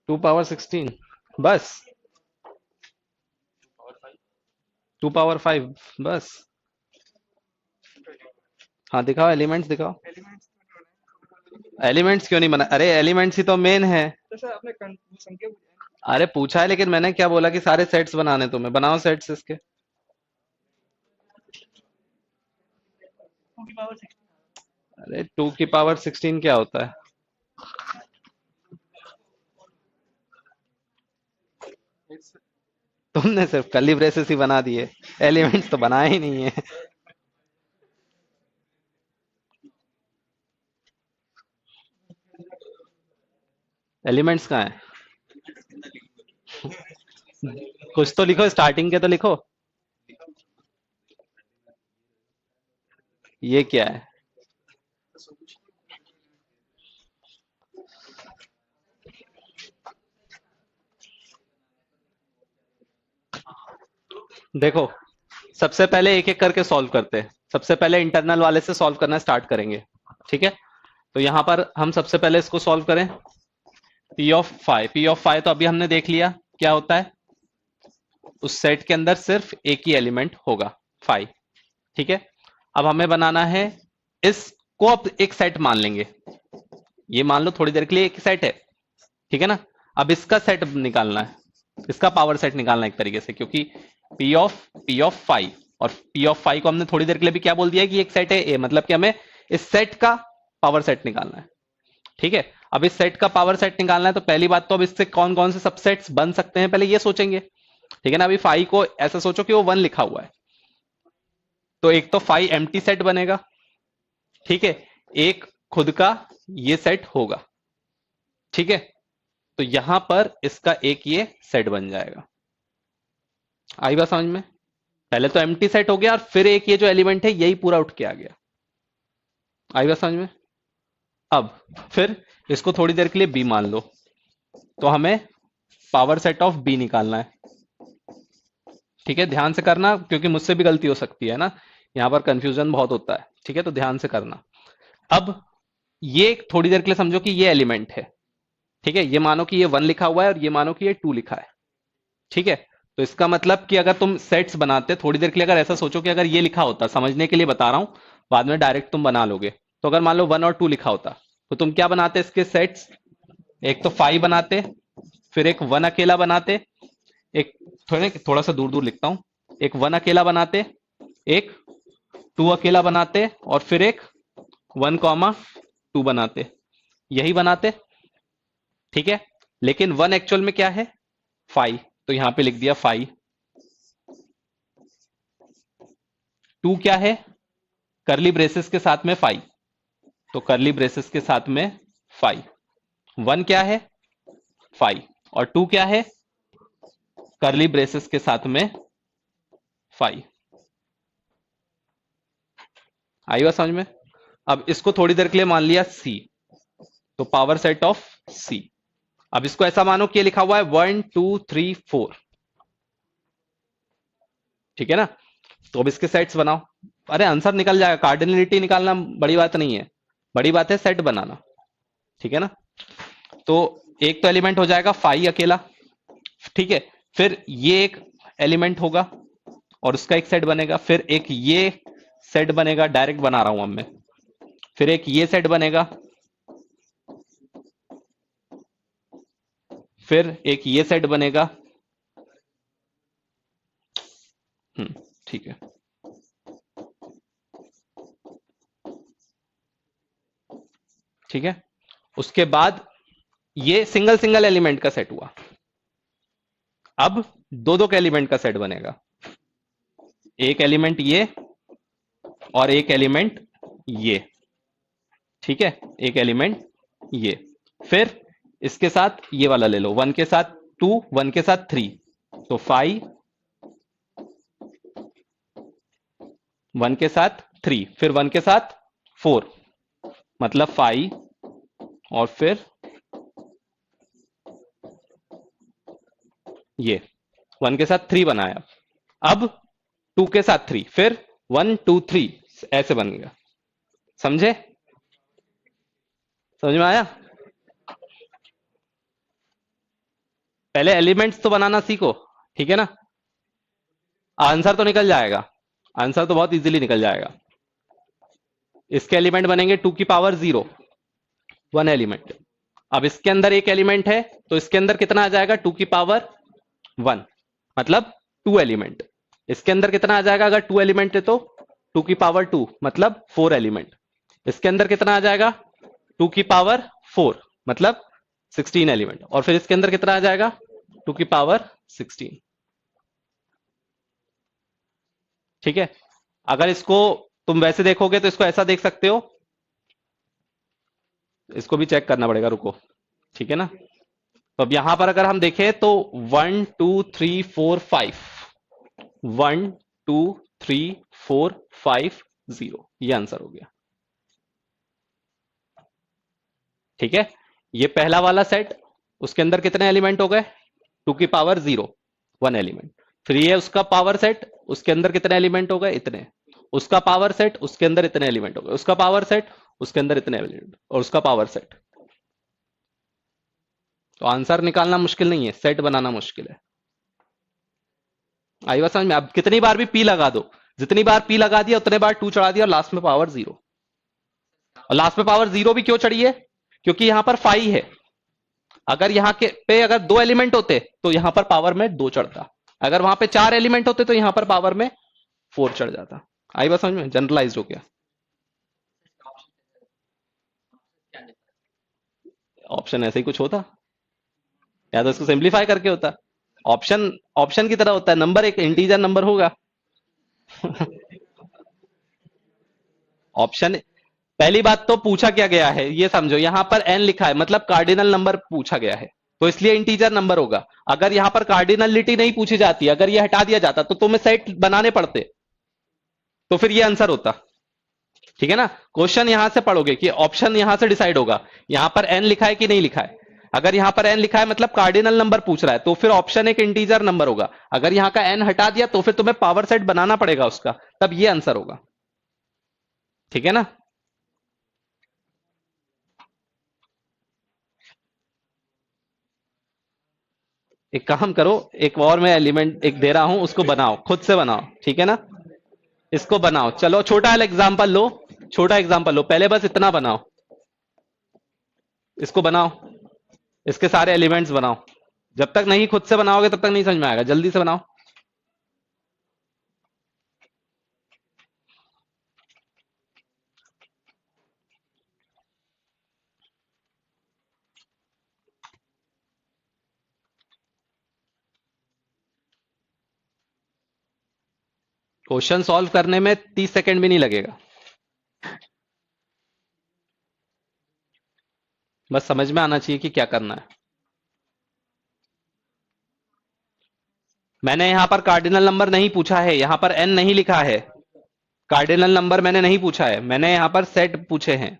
2 पावर 16 बस। 2 पावर 5 बस। हाँ दिखाओ, एलिमेंट्स दिखाओ। एलिमेंट्स क्यों नहीं बना, अरे एलिमेंट्स ही तो मेन है। अरे पूछा है, लेकिन मैंने क्या बोला कि सारे सेट्स बनाने तुम्हें, बनाओ सेट्स इसके। अरे 2 की पावर 16 क्या होता है। तुमने सिर्फ कर्ली ब्रेसेस ही बना दिए, एलिमेंट्स तो बनाए ही नहीं है। एलिमेंट्स कहाँ है। कुछ तो लिखो, स्टार्टिंग के तो लिखो। ये क्या है। देखो, सबसे पहले एक एक करके सॉल्व करते हैं। सबसे पहले इंटरनल वाले से सॉल्व करना स्टार्ट करेंगे। ठीक है, तो यहां पर हम सबसे पहले इसको सॉल्व करें। P ऑफ 5 तो अभी हमने देख लिया क्या होता है। उस सेट के अंदर सिर्फ एक ही एलिमेंट होगा, 5। ठीक है, अब हमें बनाना है इसको। अब एक सेट मान लेंगे, ये मान लो थोड़ी देर के लिए एक सेट है। ठीक है ना। अब इसका सेट निकालना है, इसका पावर सेट निकालना है एक तरीके से, क्योंकि P ऑफ 5 और P ऑफ 5 को हमने थोड़ी देर के लिए भी क्या बोल दिया कि एक सेट है ए, मतलब कि हमें इस सेट का पावर सेट निकालना है। ठीक है, अब इस सेट का पावर सेट निकालना है, तो पहली बात तो अब इससे कौन कौन से सबसेट्स बन सकते हैं पहले ये सोचेंगे। ठीक है ना, अभी 5 को ऐसा सोचो कि वो 1 लिखा हुआ है, तो एक तो 5 एम्प्टी सेट बनेगा। ठीक है, एक खुद का ये सेट होगा। ठीक है, तो यहां पर इसका एक ये सेट बन जाएगा। आई बात समझ में। पहले तो एम्प्टी सेट हो गया और फिर एक ये जो एलिमेंट है यही पूरा उठ के आ गया। आई बात समझ में। अब फिर इसको थोड़ी देर के लिए बी मान लो, तो हमें पावर सेट ऑफ बी निकालना है। ठीक है, ध्यान से करना क्योंकि मुझसे भी गलती हो सकती है ना, यहां पर कंफ्यूजन बहुत होता है। ठीक है, तो ध्यान से करना। अब ये थोड़ी देर के लिए समझो कि ये एलिमेंट है। ठीक है, ये मानो कि ये 1 लिखा हुआ है और ये मानो कि ये 2 लिखा है। ठीक है, तो इसका मतलब कि अगर तुम सेट्स बनाते थोड़ी देर के लिए, अगर ऐसा सोचो कि अगर ये लिखा होता, समझने के लिए बता रहा हूं, बाद में डायरेक्ट तुम बना लोगे, तो अगर मान लो 1 और 2 लिखा होता, तो तुम क्या बनाते इसके सेट्स। एक तो 5 बनाते, फिर एक 1 अकेला बनाते, एक थोड़ा सा दूर दूर लिखता हूं, एक 1 अकेला बनाते, एक 2 अकेला बनाते, और फिर एक 1, 2 बनाते, यही बनाते। ठीक है, लेकिन 1 एक्चुअल में क्या है, 5, तो यहां पे लिख दिया 5। 2 क्या है, करली ब्रेसेस के साथ में 5, तो करली ब्रेसेस के साथ में 5। 1 क्या है, 5, और 2 क्या है, करली ब्रेसेस के साथ में 5। आई बात समझ में। अब इसको थोड़ी देर के लिए मान लिया सी, तो पावर सेट ऑफ सी। अब इसको ऐसा मानो कि ये लिखा हुआ है 1, 2, 3, 4। ठीक है ना, तो अब इसके सेट्स बनाओ। अरे आंसर निकल जाएगा, कार्डिनलिटी निकालना बड़ी बात नहीं है, बड़ी बात है सेट बनाना। ठीक है ना, तो एक तो एलिमेंट हो जाएगा 5 अकेला। ठीक है, फिर ये एक एलिमेंट होगा और उसका एक सेट बनेगा, फिर एक ये सेट बनेगा, डायरेक्ट बना रहा हूं अब मैं, फिर एक ये सेट बनेगा, फिर एक ये सेट बनेगा। ठीक है, ठीक है, उसके बाद ये सिंगल सिंगल एलिमेंट का सेट हुआ। अब दो दो के एलिमेंट का सेट बनेगा, एक एलिमेंट ये और एक एलिमेंट ये। ठीक है, एक एलिमेंट ये, फिर इसके साथ ये वाला ले लो, 1 के साथ 2, 1 के साथ 3, तो 5, 1 के साथ 3, फिर 1 के साथ 4, मतलब 5, और फिर ये 1 के साथ 3 बनाया। अब 2 के साथ 3, फिर 1, 2, 3, ऐसे बनेगा। समझे। समझ में आया? पहले एलिमेंट्स तो बनाना सीखो, ठीक है ना? आंसर तो निकल जाएगा, आंसर तो बहुत इजीली निकल जाएगा। इसके एलिमेंट बनेंगे 2 की पावर 0, 1 एलिमेंट। अब इसके अंदर एक एलिमेंट है तो इसके अंदर कितना आ जाएगा? 2 की पावर 1, मतलब 2 एलिमेंट। इसके अंदर कितना आ जाएगा? अगर 2 एलिमेंट है तो 2 की पावर 2, मतलब 4 एलिमेंट। इसके अंदर कितना आ जाएगा? 2 की पावर 4, मतलब 16 एलिमेंट। और फिर इसके अंदर कितना आ जाएगा? 2 की पावर 16। ठीक है? अगर इसको तुम वैसे देखोगे तो इसको ऐसा देख सकते हो, इसको भी चेक करना पड़ेगा, रुको, ठीक है ना? तो अब यहां पर अगर हम देखें तो 1 2 3 4 5, 1 2 3 4 5 0, ये आंसर हो गया। ठीक है? ये पहला वाला सेट, उसके अंदर कितने एलिमेंट हो गए? 2 की पावर 0, 1 एलिमेंट। फिर ये उसका पावर सेट, उसके अंदर कितने एलिमेंट हो गए? इतने। उसका पावर सेट, उसके अंदर इतने एलिमेंट हो गए। उसका पावर सेट, उसके अंदर इतने एलिमेंट, और उसका पावर सेट। तो आंसर निकालना मुश्किल नहीं है, सेट बनाना मुश्किल है। आई बात समझ में? अब कितनी बार भी पी लगा दो, जितनी बार पी लगा दिया उतने बार 2 चढ़ा दिया, और लास्ट में पावर 0। और लास्ट में पावर 0 भी क्यों चढ़ी है? क्योंकि यहां पर 5 है। अगर यहां के पे अगर 2 एलिमेंट होते तो यहां पर पावर में 2 चढ़ता। अगर वहां पे 4 एलिमेंट होते तो यहां पर पावर में 4 चढ़ जाता। आई बात समझ में? जनरलाइज हो गया। ऑप्शन ऐसे ही कुछ होता, या तो इसको सिंप्लीफाई करके होता। ऑप्शन ऑप्शन की तरह होता है, नंबर एक इंटीजर नंबर होगा। ऑप्शन, पहली बात तो पूछा क्या गया है ये समझो, यहां पर n लिखा है मतलब कार्डिनल नंबर पूछा गया है, तो इसलिए इंटीजर नंबर होगा। अगर यहां पर कार्डिनलिटी नहीं पूछी जाती, अगर ये हटा दिया जाता तो तुम्हें सेट बनाने पड़ते, तो फिर ये आंसर होता। ठीक है ना? क्वेश्चन यहां से पढ़ोगे कि ऑप्शन यहां से डिसाइड होगा, यहां पर n लिखा है कि नहीं लिखा है। अगर यहां पर n लिखा है मतलब कार्डिनल नंबर पूछ रहा है, तो फिर ऑप्शन एक इंटीजर नंबर होगा। अगर यहां का n हटा दिया तो फिर तुम्हें पावर सेट बनाना पड़ेगा उसका, तब ये आंसर होगा। ठीक है ना? एक काम करो, एक और मैं एलिमेंट एक दे रहा हूं, उसको बनाओ, खुद से बनाओ, ठीक है ना? इसको बनाओ, चलो छोटा एग्जांपल लो, छोटा एग्जांपल लो, पहले बस इतना बनाओ, इसको बनाओ, इसके सारे एलिमेंट्स बनाओ। जब तक नहीं खुद से बनाओगे तब तक नहीं समझ में आएगा, जल्दी से बनाओ। क्वेश्चन सॉल्व करने में 30 सेकंड भी नहीं लगेगा, बस समझ में आना चाहिए कि क्या करना है। मैंने यहां पर कार्डिनल नंबर नहीं पूछा है, यहां पर n नहीं लिखा है, कार्डिनल नंबर मैंने नहीं पूछा है, मैंने यहां पर सेट पूछे हैं।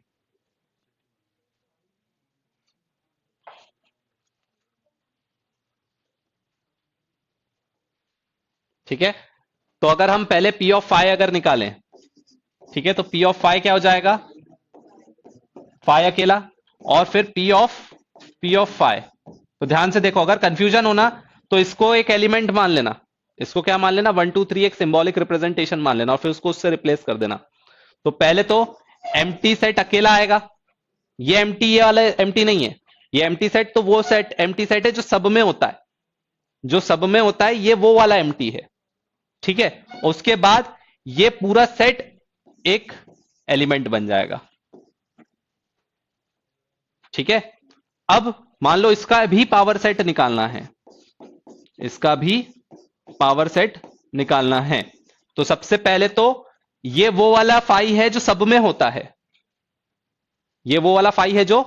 ठीक है? तो अगर हम पहले p ऑफ फाइव अगर निकालें, ठीक है, तो p ऑफ फाइव क्या हो जाएगा? फाइव अकेला, और फिर p ऑफ फाइव। तो ध्यान से देखो, अगर कंफ्यूजन होना तो इसको एक एलिमेंट मान लेना, इसको क्या मान लेना? 1 2 3 एक सिंबॉलिक रिप्रेजेंटेशन मान लेना, और फिर उसको उससे रिप्लेस कर देना। तो पहले तो एम्प्टी सेट अकेला आएगा, ये एम्प्टी, ये वाला एम्प्टी नहीं है। ये एम्प्टी सेट तो वो सेट एम्प्टी सेट है जो सब में होता है, जो सब में होता है, ये वो वाला एम्प्टी है। ठीक है? उसके बाद ये पूरा सेट एक एलिमेंट बन जाएगा। ठीक है? अब मान लो इसका भी पावर सेट निकालना है, इसका भी पावर सेट निकालना है। तो सबसे पहले तो ये वो वाला फाई है जो सब में होता है, ये वो वाला फाई है जो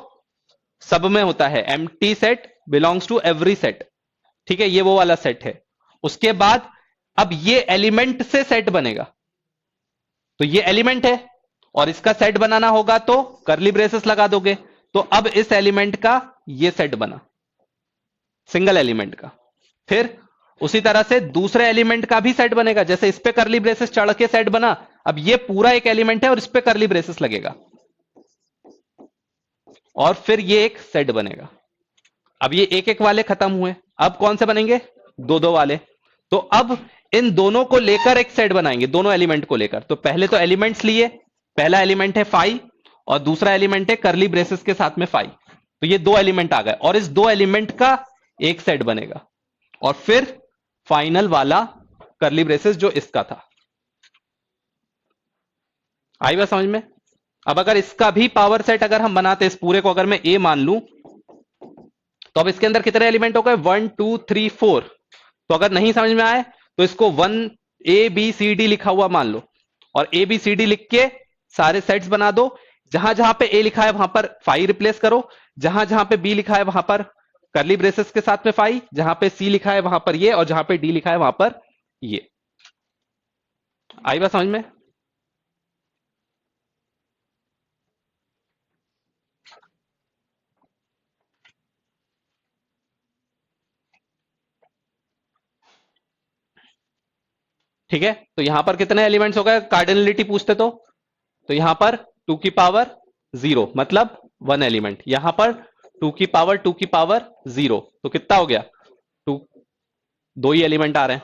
सब में होता है, empty set belongs to every set. ठीक है? ये वो वाला सेट है। उसके बाद अब ये एलिमेंट से सेट बनेगा, तो ये एलिमेंट है और इसका सेट बनाना होगा तो करली ब्रेसेस लगा दोगे, तो अब इस एलिमेंट का ये सेट बना, सिंगल एलिमेंट का। फिर उसी तरह से दूसरे एलिमेंट का भी सेट बनेगा, जैसे इस पे करली ब्रेसेस चढ़ के सेट बना, अब ये पूरा एक एलिमेंट है और इस पे करली ब्रेसेस लगेगा। और फिर ये एक सेट बनेगा। अब ये एक एक वाले खत्म हुए, अब कौन से बनेंगे? दो दो वाले। तो अब इन दोनों को लेकर एक सेट बनाएंगे, दोनों एलिमेंट को लेकर। तो पहले तो एलिमेंट्स लिए, पहला एलिमेंट है फाई और दूसरा एलिमेंट है करली ब्रेसेस के साथ में फाई। तो ये दो एलिमेंट आ गए और इस दो एलिमेंट का एक सेट बनेगा। और फिर फाइनल वाला करली ब्रेसेस जो इसका था। आई बात समझ में? अब अगर इसका भी पावर सेट अगर हम बनाते, इस पूरे को अगर मैं ए मान लूं, तो अब इसके अंदर कितने एलिमेंट हो गए? 1 2 3 4। तो अगर नहीं समझ में आए तो इसको 1 A B C D लिखा हुआ मान लो और ABCD लिख के सारे सेट्स बना दो। जहां जहां पे ए लिखा है वहां पर फाई रिप्लेस करो, जहां जहां पे बी लिखा है वहां पर करली ब्रेसेस के साथ में फाई, जहां पे सी लिखा है वहां पर ये, और जहां पे डी लिखा है वहां पर ये। आई बात समझ में? ठीक है, तो यहां पर कितने एलिमेंट्स हो गए? कार्डिनलिटी पूछते तो यहां पर 2 की पावर 0 मतलब 1 एलिमेंट, यहां पर 2 की पावर 0 तो कितना हो गया? 2, दो ही एलिमेंट आ रहे हैं,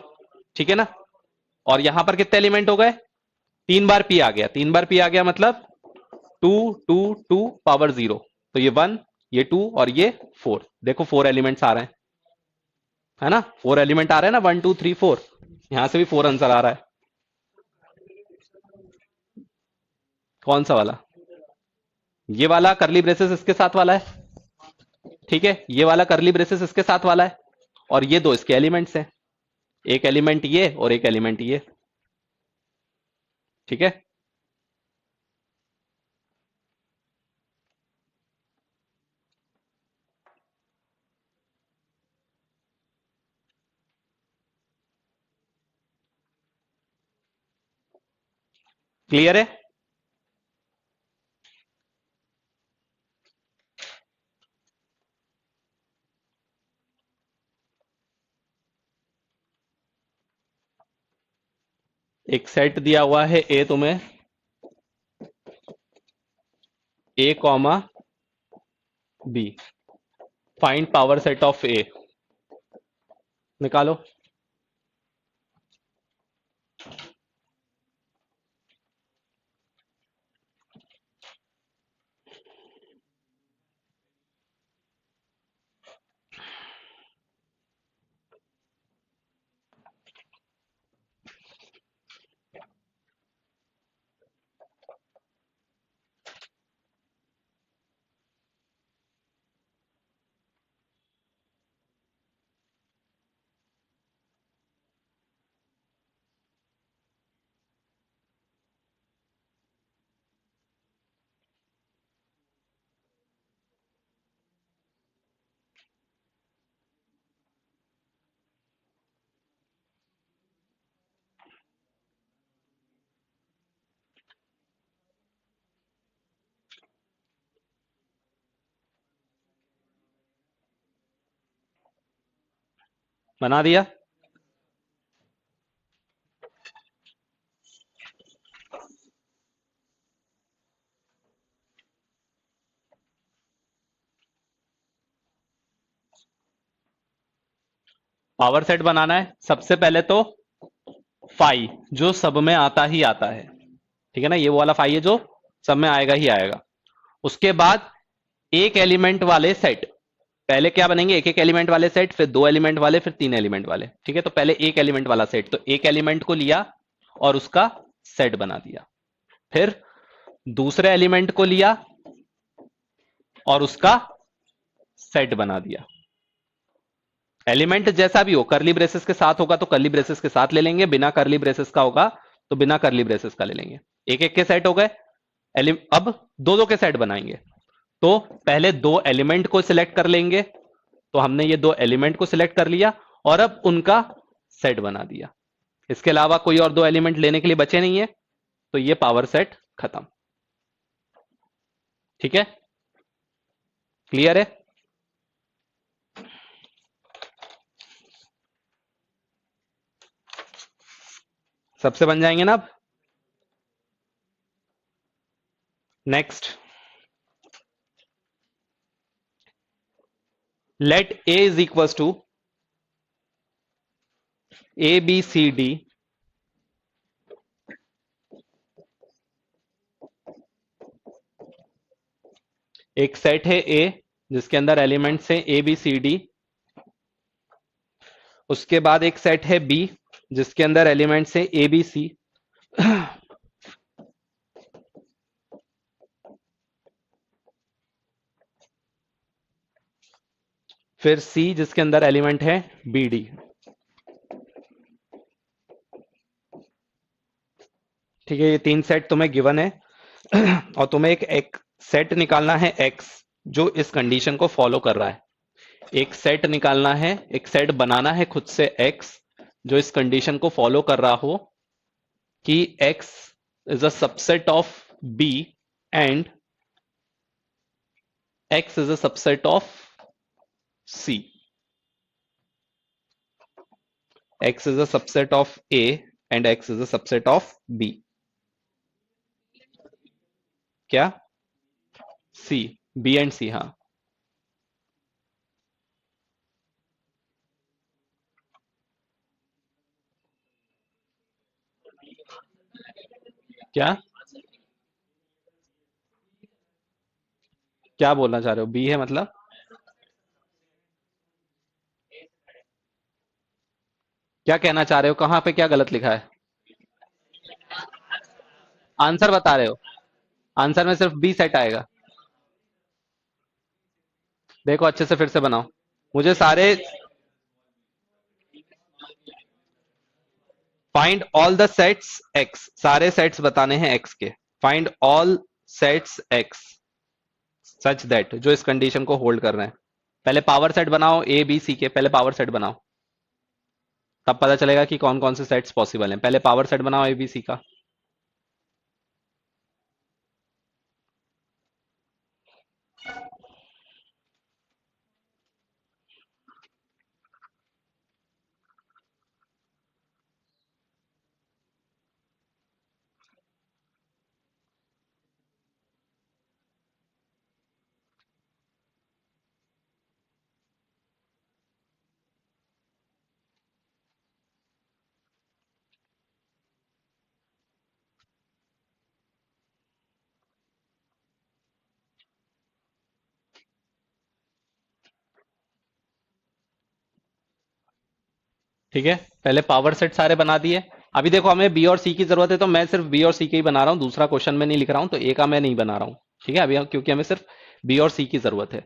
ठीक है ना? और यहां पर कितने एलिमेंट हो गए? 3 बार पी आ गया, 3 बार पी आ गया मतलब 2 2 2 पावर 0। तो ये 1, ये 2 और ये 4। देखो 4 एलिमेंट्स आ रहे हैं, है ना? 4 एलिमेंट आ रहे हैं ना, 1 2 3 4। यहां से भी 4 आंसर आ रहा है। कौन सा वाला? ये वाला करली ब्रेसेस इसके साथ वाला है, ठीक है? ये वाला करली ब्रेसेस इसके साथ वाला है और ये दो इसके एलिमेंट्स हैं, एक एलिमेंट ये और एक एलिमेंट ये, ठीक है? क्लियर है? एक सेट दिया हुआ है ए तुम्हें, A, B। Find power set of A, निकालो। बना दिया? पावर सेट बनाना है सबसे पहले तो फाई, जो सब में आता ही आता है, ठीक है ना? ये वो वाला फाई है जो सब में आएगा ही आएगा। उसके बाद एक एलिमेंट वाले सेट, पहले क्या बनेंगे? एक एक एलिमेंट वाले सेट, फिर 2 एलिमेंट वाले, फिर 3 एलिमेंट वाले, ठीक है? तो पहले एक एलिमेंट वाला सेट, तो एक एलिमेंट को लिया और उसका सेट बना दिया। फिर दूसरे एलिमेंट को लिया और उसका सेट बना दिया। एलिमेंट जैसा भी हो, करली ब्रेसेस के साथ होगा तो करली ब्रेसेस के साथ ले लेंगे, बिना करली ब्रेसेस का होगा तो बिना करली ब्रेसेस का ले लेंगे। एक एक के सेट हो गए। अब दो दो के सेट बनाएंगे, तो पहले दो एलिमेंट को सिलेक्ट कर लेंगे। तो हमने ये दो एलिमेंट को सिलेक्ट कर लिया और अब उनका सेट बना दिया। इसके अलावा कोई और दो एलिमेंट लेने के लिए बचे नहीं है, तो ये पावर सेट खत्म। ठीक है? क्लियर है? सबसे बन जाएंगे ना अब? Next, let A is equal to A B C D. एक सेट है ए जिसके अंदर एलिमेंट्स हैं ए बी सी डी। उसके बाद एक सेट है बी जिसके अंदर एलिमेंट्स हैं ए बी सी। फिर सी जिसके अंदर एलिमेंट है बी डी। ठीक है, ये तीन सेट तुम्हें गिवन है और तुम्हें एक सेट निकालना है एक्स जो इस कंडीशन को फॉलो कर रहा है। एक सेट निकालना है, एक सेट बनाना है खुद से एक्स जो इस कंडीशन को फॉलो कर रहा हो कि X is a subset of B and X is a subset of C. X is a subset of A and X is a subset of B. क्या? सी, बी एंड सी, हाँ। क्या क्या बोलना चाह रहे हो? बी है मतलब? क्या कहना चाह रहे हो? कहां पे क्या गलत लिखा है? आंसर बता रहे हो? आंसर में सिर्फ बी सेट आएगा। देखो अच्छे से फिर से बनाओ। मुझे सारे find all the sets x, सारे सेट्स बताने हैं एक्स के। Find all sets x such that, जो इस कंडीशन को होल्ड कर रहे हैं। पहले पावर सेट बनाओ ए बी सी के, पहले पावर सेट बनाओ, तब पता चलेगा कि कौन कौन से सेट्स पॉसिबल हैं। पहले पावर सेट बनाओ ए बी सी का। ठीक है, पहले पावर सेट सारे बना दिए। अभी देखो हमें बी और सी की जरूरत है, तो मैं सिर्फ बी और सी के ही बना रहा हूं, दूसरा क्वेश्चन में नहीं लिख रहा हूं, तो ए का मैं नहीं बना रहा हूं। ठीक है, अभी क्योंकि हमें सिर्फ बी और सी की जरूरत है।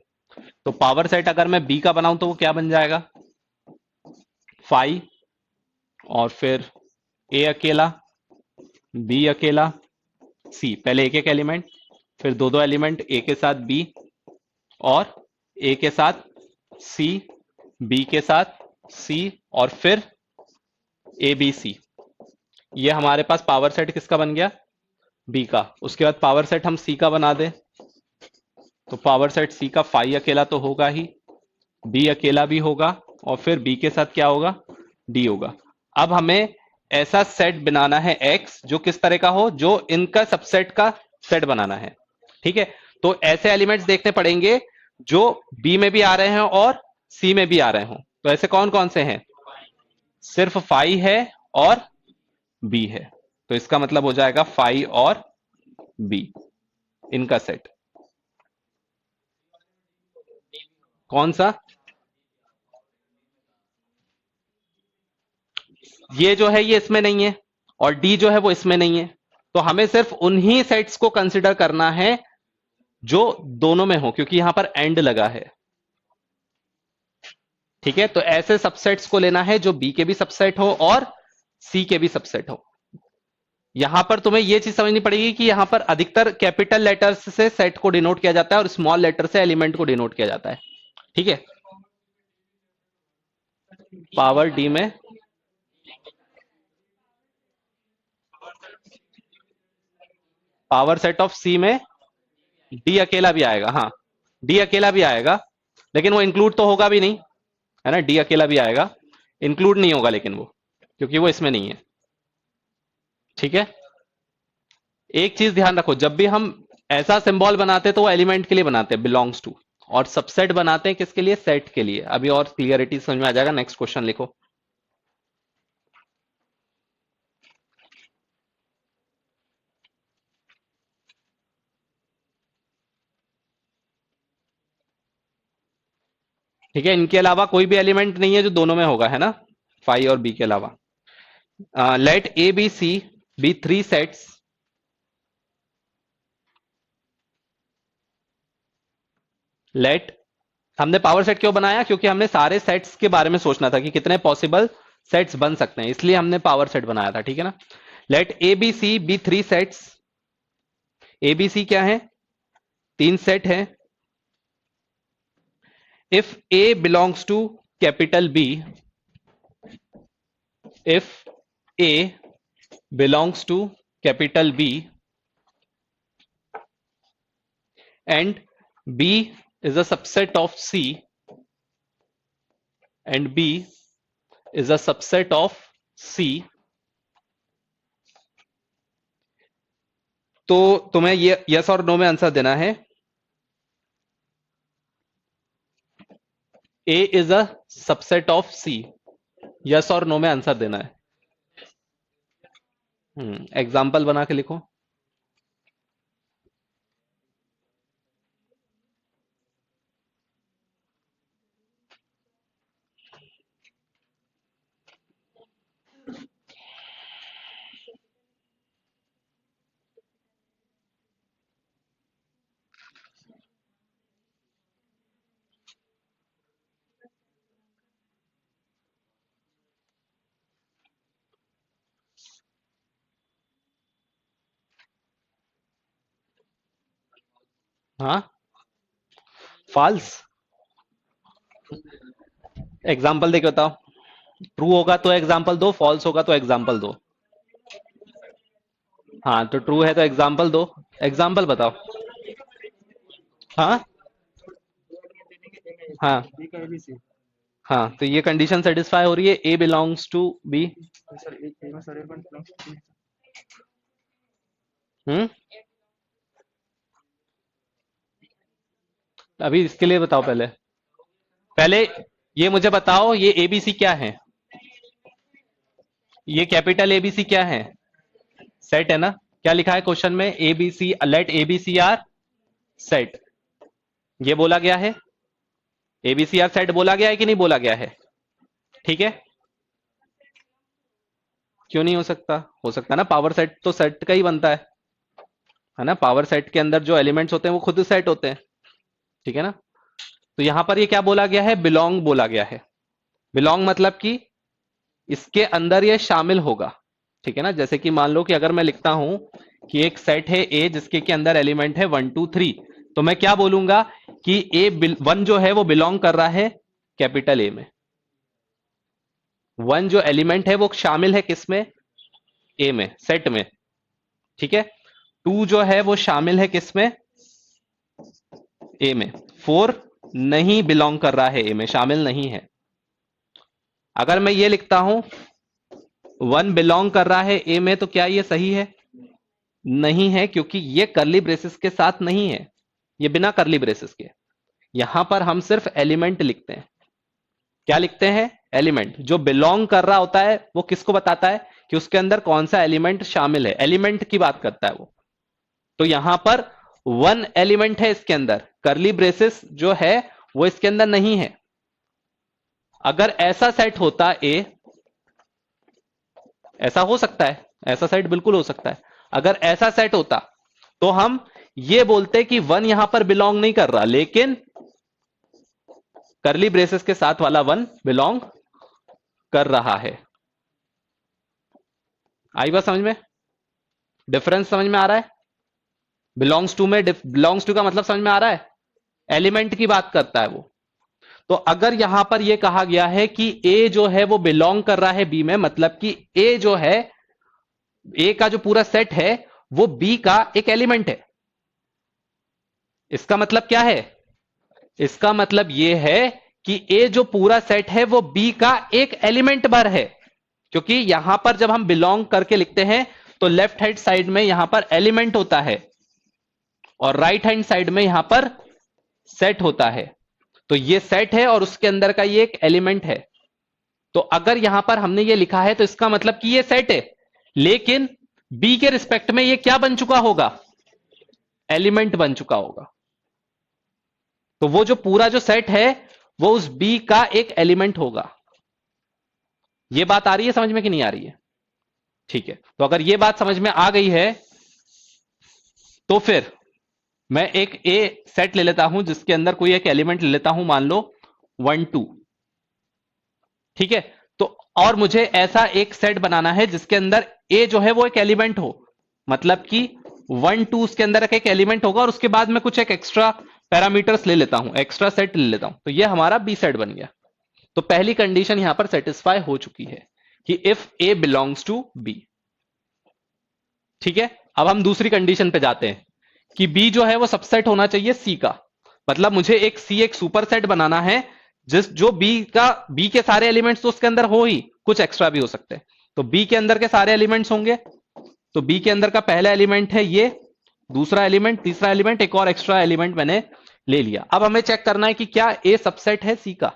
तो पावर सेट अगर मैं बी का बनाऊं तो वो क्या बन जाएगा? 5 और फिर ए अकेला, बी अकेला, सी। पहले एक एक एलिमेंट, फिर दो दो एलिमेंट, ए के साथ बी और ए के साथ सी, बी के साथ सी और फिर ए बी सी। ये हमारे पास पावर सेट किसका बन गया? बी का। उसके बाद पावर सेट हम सी का बना दें, तो पावर सेट सी का 5 अकेला तो होगा ही, बी अकेला भी होगा और फिर बी के साथ क्या होगा? डी होगा। अब हमें ऐसा सेट बनाना है एक्स जो किस तरह का हो, जो इनका सबसेट का सेट बनाना है। ठीक है, तो ऐसे एलिमेंट्स देखने पड़ेंगे जो बी में भी आ रहे हैं और सी में भी आ रहे हो। तो ऐसे कौन कौन से हैं? सिर्फ 5 है और बी है, तो इसका मतलब हो जाएगा 5 और बी, इनका सेट। कौन सा? ये जो है ये इसमें नहीं है और डी जो है वो इसमें नहीं है। तो हमें सिर्फ उन्हीं सेट्स को कंसिडर करना है जो दोनों में हो, क्योंकि यहां पर एंड लगा है। ठीक है, तो ऐसे सबसेट्स को लेना है जो बी के भी सबसेट हो और सी के भी सबसेट हो। यहां पर तुम्हें यह चीज समझनी पड़ेगी कि यहां पर अधिकतर कैपिटल लेटर्स से सेट को डिनोट किया जाता है और स्मॉल लेटर से एलिमेंट को डिनोट किया जाता है। ठीक है, पावर डी में पावर सेट ऑफ सी में डी अकेला भी आएगा। हाँ, डी अकेला भी आएगा, लेकिन वो इंक्लूड तो होगा भी नहीं, है ना। डी अकेला भी आएगा, इंक्लूड नहीं होगा लेकिन वो, क्योंकि वो इसमें नहीं है। ठीक है, एक चीज ध्यान रखो, जब भी हम ऐसा सिंबल बनाते हैं तो वो एलिमेंट के लिए बनाते हैं, बिलोंग्स टू। और सबसेट बनाते हैं किसके लिए? सेट के लिए। अभी और क्लियरिटी समझ में आ जाएगा। नेक्स्ट क्वेश्चन लिखो। ठीक है, इनके अलावा कोई भी एलिमेंट नहीं है जो दोनों में होगा, है ना, फाइव और बी के अलावा। Let A B C be three sets let, हमने पावर सेट क्यों बनाया? क्योंकि हमने सारे सेट्स के बारे में सोचना था कि कितने पॉसिबल सेट्स बन सकते हैं, इसलिए हमने पावर सेट बनाया था। ठीक है ना। Let A B C be three sets. A B C क्या है? तीन सेट है। If A belongs to capital B, if A belongs to capital B and B is a subset of C and B is a subset of C, तो तुम्हें ये yes और no में answer देना है। A is a subset of C, yes और no में answer देना है। एग्जाम्पल बना के लिखो। हाँ, फॉल्स। एग्जाम्पल देके बताओ। ट्रू होगा तो एग्जाम्पल दो, फॉल्स होगा तो एग्जाम्पल दो। हाँ, तो ट्रू है तो एग्जाम्पल दो। एग्जाम्पल बताओ। हाँ हाँ हाँ, तो ये कंडीशन सेटिस्फाई हो रही है, ए बिलोंग्स टू बी। हम्म अभी इसके लिए बताओ। पहले पहले ये मुझे बताओ, ये एबीसी क्या है? ये कैपिटल एबीसी क्या है? सेट है ना। क्या लिखा है क्वेश्चन में? ABC, let ABC are set, ये बोला गया है। एबीसी आर सेट बोला गया है कि नहीं बोला गया है? ठीक है, क्यों नहीं हो सकता? हो सकता है ना। पावर सेट तो सेट का ही बनता है ना। पावर सेट के अंदर जो एलिमेंट्स होते हैं वो खुद सेट होते हैं। ठीक है ना। तो यहां पर ये क्या बोला गया है? बिलोंग बोला गया है। बिलोंग मतलब कि इसके अंदर ये शामिल होगा। ठीक है ना। जैसे कि मान लो कि अगर मैं लिखता हूं कि एक सेट है ए जिसके के अंदर एलिमेंट है 1 2 3, तो मैं क्या बोलूंगा कि ए वन जो है वो बिलोंग कर रहा है कैपिटल ए में। वन जो एलिमेंट है वो शामिल है किसमें? ए में, सेट में। ठीक है। टू जो है वो शामिल है किसमें? ए में। फोर नहीं बिलोंग कर रहा है ए में, शामिल नहीं है। अगर मैं ये लिखता हूं वन बिलोंग कर रहा है ए में, तो क्या ये सही है? नहीं है, क्योंकि ये करली ब्रेसेस के साथ नहीं है, ये बिना करली ब्रेसेस के। यहां पर हम सिर्फ एलिमेंट लिखते हैं। क्या लिखते हैं? एलिमेंट। जो बिलोंग कर रहा होता है वो किसको बताता है कि उसके अंदर कौन सा एलिमेंट शामिल है? एलिमेंट की बात करता है वो। तो यहां पर वन एलिमेंट है इसके अंदर, करली ब्रेसेस जो है वो इसके अंदर नहीं है। अगर ऐसा सेट होता ए, ऐसा हो सकता है, ऐसा सेट बिल्कुल हो सकता है। अगर ऐसा सेट होता तो हम ये बोलते कि वन यहां पर बिलोंग नहीं कर रहा, लेकिन करली ब्रेसेस के साथ वाला वन बिलोंग कर रहा है। आई बात समझ में? डिफरेंस समझ में आ रहा है? बिलोंग्स टू में, बिलोंग्स टू का मतलब समझ में आ रहा है? एलिमेंट की बात करता है वो। तो अगर यहां पर यह कहा गया है कि ए जो है वो बिलोंग कर रहा है बी में, मतलब कि ए जो है, ए का जो पूरा सेट है वो बी का एक एलिमेंट है। इसका मतलब क्या है? इसका मतलब यह है कि ए जो पूरा सेट है वो बी का एक एलिमेंट भर है। क्योंकि यहां पर जब हम बिलोंग करके लिखते हैं तो लेफ्ट हैंड साइड में यहां पर एलिमेंट होता है और राइट हैंड साइड में यहां पर सेट होता है। तो ये सेट है और उसके अंदर का ये एक एलिमेंट है। तो अगर यहां पर हमने ये लिखा है तो इसका मतलब कि ये सेट है, लेकिन बी के रिस्पेक्ट में ये क्या बन चुका होगा, एलिमेंट बन चुका होगा। तो वो जो पूरा जो सेट है वो उस बी का एक एलिमेंट होगा। ये बात आ रही है समझ में कि नहीं आ रही है? ठीक है, तो अगर ये बात समझ में आ गई है तो फिर मैं एक ए सेट ले लेता हूं जिसके अंदर कोई एक एलिमेंट ले लेता हूं, मान लो 1 2। ठीक है, तो और मुझे ऐसा एक सेट बनाना है जिसके अंदर ए जो है वो एक एलिमेंट हो, मतलब कि 1 2 उसके अंदर एक एलिमेंट होगा और उसके बाद मैं कुछ एक एक्स्ट्रा पैरामीटर्स ले लेता हूं, एक्स्ट्रा सेट ले लेता हूं, तो ये हमारा बी सेट बन गया। तो पहली कंडीशन यहां पर सेटिस्फाई हो चुकी है कि if A belongs to B. ठीक है, अब हम दूसरी कंडीशन पे जाते हैं कि बी जो है वो सबसेट होना चाहिए सी का। मतलब मुझे एक सी एक सुपर सेट बनाना है जिस जो बी के सारे एलिमेंट्स तो उसके अंदर हो ही, कुछ एक्स्ट्रा भी हो सकते हैं। तो बी के अंदर के सारे एलिमेंट्स होंगे। तो बी के अंदर का पहला एलिमेंट है ये, दूसरा एलिमेंट, तीसरा एलिमेंट, एक और एक्स्ट्रा एलिमेंट मैंने ले लिया। अब हमें चेक करना है कि क्या ए सबसेट है सी का।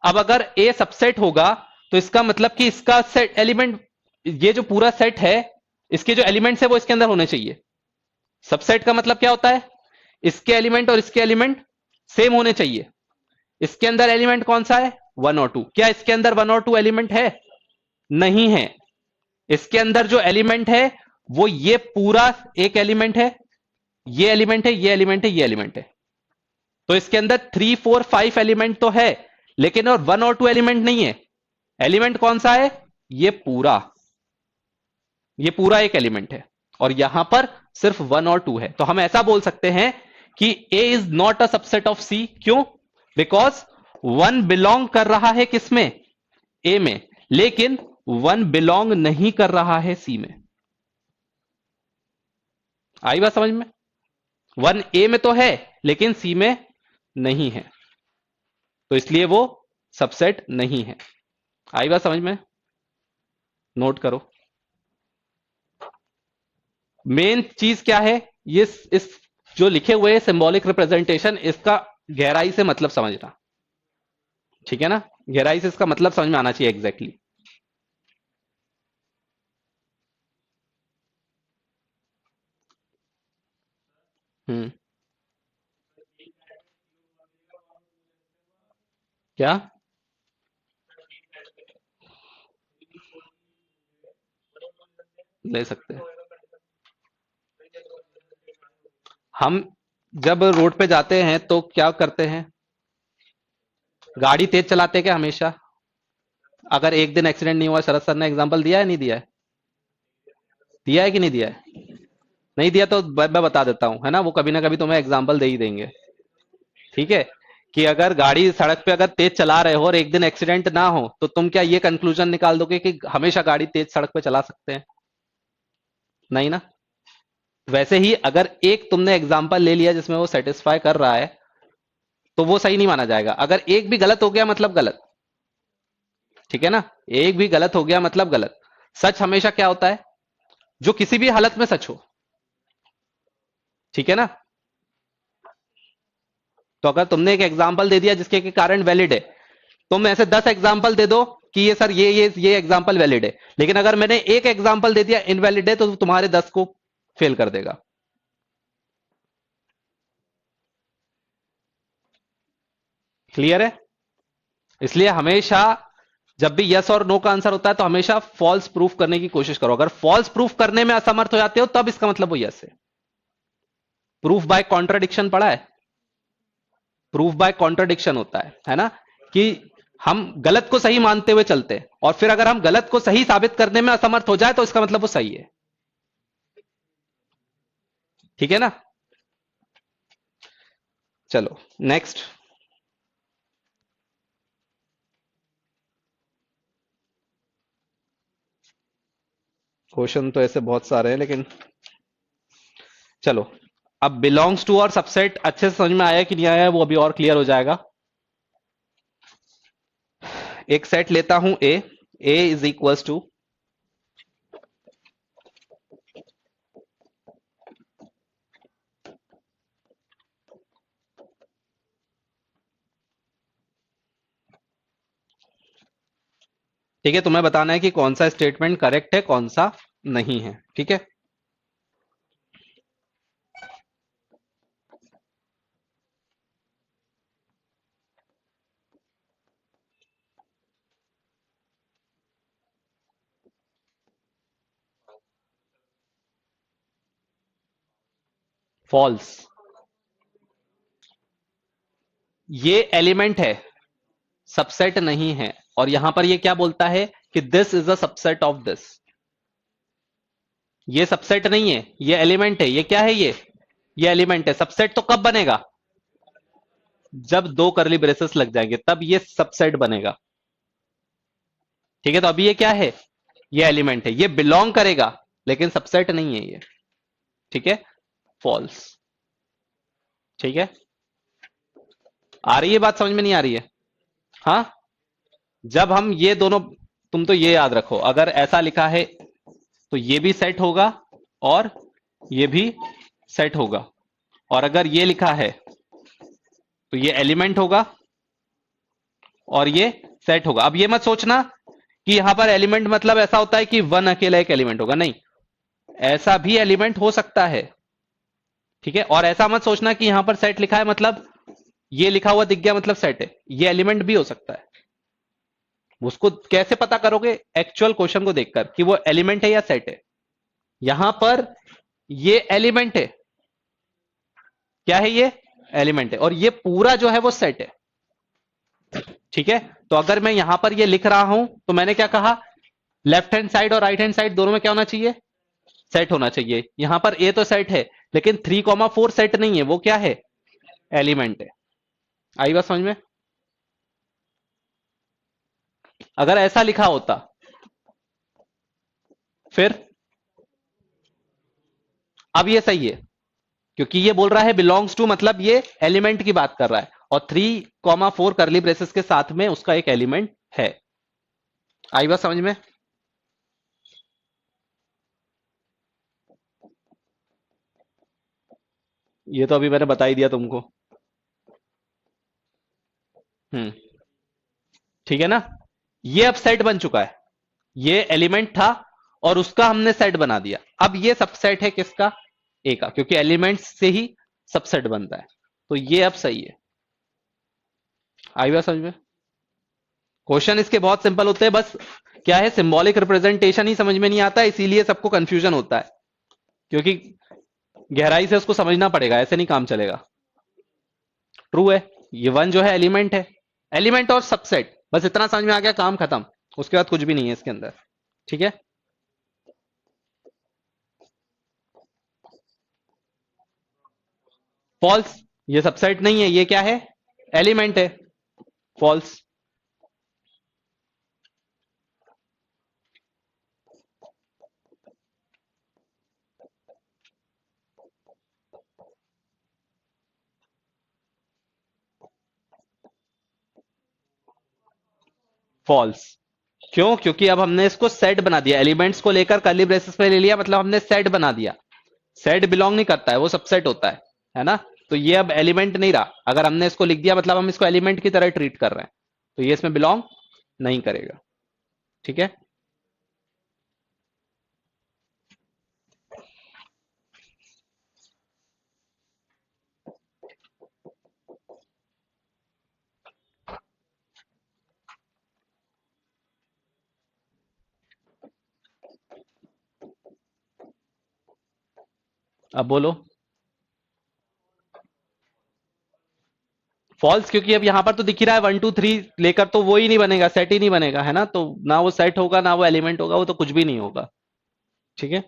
अब अगर ए सबसेट होगा तो इसका मतलब कि इसका सेट एलिमेंट, ये जो पूरा सेट है इसके जो एलिमेंट्स है वो इसके अंदर होने चाहिए। सबसेट का मतलब क्या होता है, इसके एलिमेंट और इसके एलिमेंट सेम होने चाहिए। इसके अंदर एलिमेंट कौन सा है, 1 और 2। क्या इसके अंदर 1 और 2 एलिमेंट है, नहीं है। इसके अंदर जो एलिमेंट है वो ये पूरा एक एलिमेंट है, ये एलिमेंट है, ये एलिमेंट है, ये एलिमेंट है। तो इसके अंदर 3 4 5 एलिमेंट तो है, लेकिन और 1 और 2 एलिमेंट नहीं है। एलिमेंट कौन सा है, ये पूरा, ये पूरा एक एलिमेंट है और यहां पर सिर्फ 1 और 2 है। तो हम ऐसा बोल सकते हैं कि A is not a subset of C. क्यों, बिकॉज 1 बिलोंग कर रहा है किसमें, ए में, लेकिन 1 बिलोंग नहीं कर रहा है सी में। आई बात समझ में, 1 ए में तो है लेकिन सी में नहीं है, तो इसलिए वो सबसेट नहीं है। आई बात समझ में, नोट करो। मेन चीज क्या है, ये इस जो लिखे हुए सिंबॉलिक रिप्रेजेंटेशन, इसका गहराई से मतलब समझना। ठीक है ना, गहराई से इसका मतलब समझ में आना चाहिए एग्जैक्टली exactly। हम्म, क्या, ले सकते हैं हम। जब रोड पे जाते हैं तो क्या करते हैं, गाड़ी तेज चलाते हैं क्या हमेशा? अगर एक दिन एक्सीडेंट नहीं हुआ, शरद सर ने एग्जांपल दिया है नहीं दिया है, दिया है कि नहीं दिया है? नहीं दिया तो मैं बता देता हूं, है ना, वो कभी ना कभी तुम्हें एग्जांपल दे ही देंगे। ठीक है, कि अगर गाड़ी सड़क पे अगर तेज चला रहे हो और एक दिन एक्सीडेंट ना हो तो तुम क्या ये कंक्लूजन निकाल दोगे कि हमेशा गाड़ी तेज सड़क पे चला सकते हैं? नहीं ना। वैसे ही अगर एक तुमने एग्जांपल ले लिया जिसमें वो सेटिस्फाई कर रहा है तो वो सही नहीं माना जाएगा। अगर एक भी गलत हो गया मतलब गलत। ठीक है ना, एक भी गलत हो गया मतलब गलत। सच हमेशा क्या होता है, जो किसी भी हालत में सच हो। ठीक है ना, तो अगर तुमने एक एग्जांपल दे दिया जिसके के कारण वैलिड है, तुम ऐसे 10 एग्जांपल दे दो कि ये सर ये एग्जांपल वैलिड है, लेकिन अगर मैंने एक एग्जांपल दे दिया इनवैलिड है तो तुम्हारे 10 को फेल कर देगा। क्लियर है? इसलिए हमेशा जब भी यस और नो का आंसर होता है तो हमेशा फॉल्स प्रूफ करने की कोशिश करो। अगर फॉल्स प्रूफ करने में असमर्थ हो जाते हो तब इसका मतलब वो यस है। प्रूफ बाय कॉन्ट्राडिक्शन पढ़ा है? प्रूफ बाय कॉन्ट्राडिक्शन होता है ना, कि हम गलत को सही मानते हुए चलते हैं और फिर अगर हम गलत को सही साबित करने में असमर्थ हो जाए तो इसका मतलब वो सही है। ठीक है ना, चलो नेक्स्ट। क्वेश्चन तो ऐसे बहुत सारे हैं लेकिन चलो, अब बिलोंग्स टू और सबसेट अच्छे से समझ में आया कि नहीं आया वो अभी और क्लियर हो जाएगा। एक सेट लेता हूं ए इज इक्वल्स टू ठीक है, तुम्हें बताना है कि कौन सा स्टेटमेंट करेक्ट है कौन सा नहीं है। ठीक है, फॉल्स। ये एलिमेंट है, सबसेट नहीं है। और यहां पर ये क्या बोलता है कि this is a subset of this. ये सबसेट नहीं है, ये एलिमेंट है। ये क्या है? ये एलिमेंट है। सबसेट तो कब बनेगा? जब दो करली ब्रेसेस लग जाएंगे तब ये सबसेट बनेगा। ठीक है, तो अभी ये क्या है? ये एलिमेंट है, ये बिलोंग करेगा लेकिन सबसेट नहीं है ये। ठीक है, फॉल्स। ठीक है, आ रही है बात? समझ में नहीं आ रही है? हाँ, जब हम ये दोनों, तुम तो ये याद रखो, अगर ऐसा लिखा है तो ये भी सेट होगा और ये भी सेट होगा। और अगर ये लिखा है तो ये एलिमेंट होगा और ये सेट होगा। अब ये मत सोचना कि यहां पर एलिमेंट मतलब ऐसा होता है कि वन अकेला एक एलिमेंट होगा, नहीं, ऐसा भी एलिमेंट हो सकता है। ठीक है, और ऐसा मत सोचना कि यहां पर सेट लिखा है मतलब ये लिखा हुआ दिख गया मतलब सेट है। ये एलिमेंट भी हो सकता है। उसको कैसे पता करोगे? एक्चुअल क्वेश्चन को देखकर कि वो एलिमेंट है या सेट है। यहां पर ये एलिमेंट है। क्या है? ये एलिमेंट है और ये पूरा जो है वो सेट है। ठीक है, तो अगर मैं यहां पर ये लिख रहा हूं तो मैंने क्या कहा? लेफ्ट हैंड साइड और राइट हैंड साइड दोनों में क्या होना चाहिए? सेट होना चाहिए। यहां पर ए तो सेट है लेकिन 3,4 सेट नहीं है। वो क्या है? एलिमेंट है। आई बात समझ में? अगर ऐसा लिखा होता फिर, अब ये सही है क्योंकि ये बोल रहा है बिलोंग्स टू, मतलब ये एलिमेंट की बात कर रहा है और 3,4 करली ब्रेसेस के साथ में उसका एक एलिमेंट है। आई बात समझ में? ये तो अभी मैंने बता ही दिया तुमको। हम्म, ठीक है ना? ये अब सेट बन चुका है। ये एलिमेंट था और उसका हमने सेट बना दिया। अब ये सबसेट है किसका? ए का, क्योंकि एलिमेंट्स से ही सबसेट बनता है। तो ये अब सही है। आई बात समझ में? क्वेश्चन इसके बहुत सिंपल होते हैं, बस क्या है, सिंबॉलिक रिप्रेजेंटेशन ही समझ में नहीं आता, इसीलिए सबको कंफ्यूजन होता है। क्योंकि गहराई से उसको समझना पड़ेगा, ऐसे नहीं काम चलेगा। ट्रू है, ये वन जो है एलिमेंट है। एलिमेंट और सबसेट, बस इतना समझ में आ गया, काम खत्म। उसके बाद कुछ भी नहीं है इसके अंदर। ठीक है, फॉल्स। ये सबसेट नहीं है, ये क्या है? एलिमेंट है। फॉल्स। फॉल्स क्यों? क्योंकि अब हमने इसको सेट बना दिया, एलिमेंट्स को लेकर कर्ली ब्रेसेस पे ले लिया, मतलब हमने सेट बना दिया। सेट बिलोंग नहीं करता है, वो सबसेट होता है ना? तो ये अब एलिमेंट नहीं रहा। अगर हमने इसको लिख दिया मतलब हम इसको एलिमेंट की तरह ट्रीट कर रहे हैं, तो ये इसमें बिलोंग नहीं करेगा। ठीक है, अब बोलो। फॉल्स क्योंकि अब यहां पर तो दिख ही रहा है 1 2 3 लेकर, तो वो ही नहीं बनेगा, सेट ही नहीं बनेगा, है ना? तो ना वो सेट होगा ना वो एलिमेंट होगा, वो तो कुछ भी नहीं होगा। ठीक है,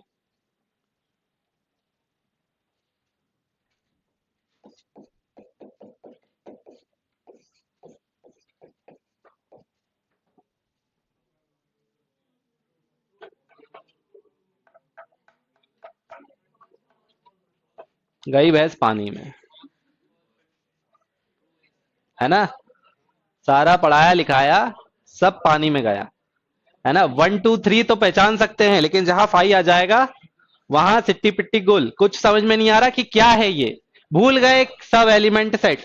गई भैंस पानी में, है ना? सारा पढ़ाया लिखाया सब पानी में गया, है ना? 1 2 3 तो पहचान सकते हैं लेकिन जहां फाई आ जाएगा वहां सिट्टी पिट्टी गोल। कुछ समझ में नहीं आ रहा कि क्या है ये, भूल गए सब एलिमेंट सेट।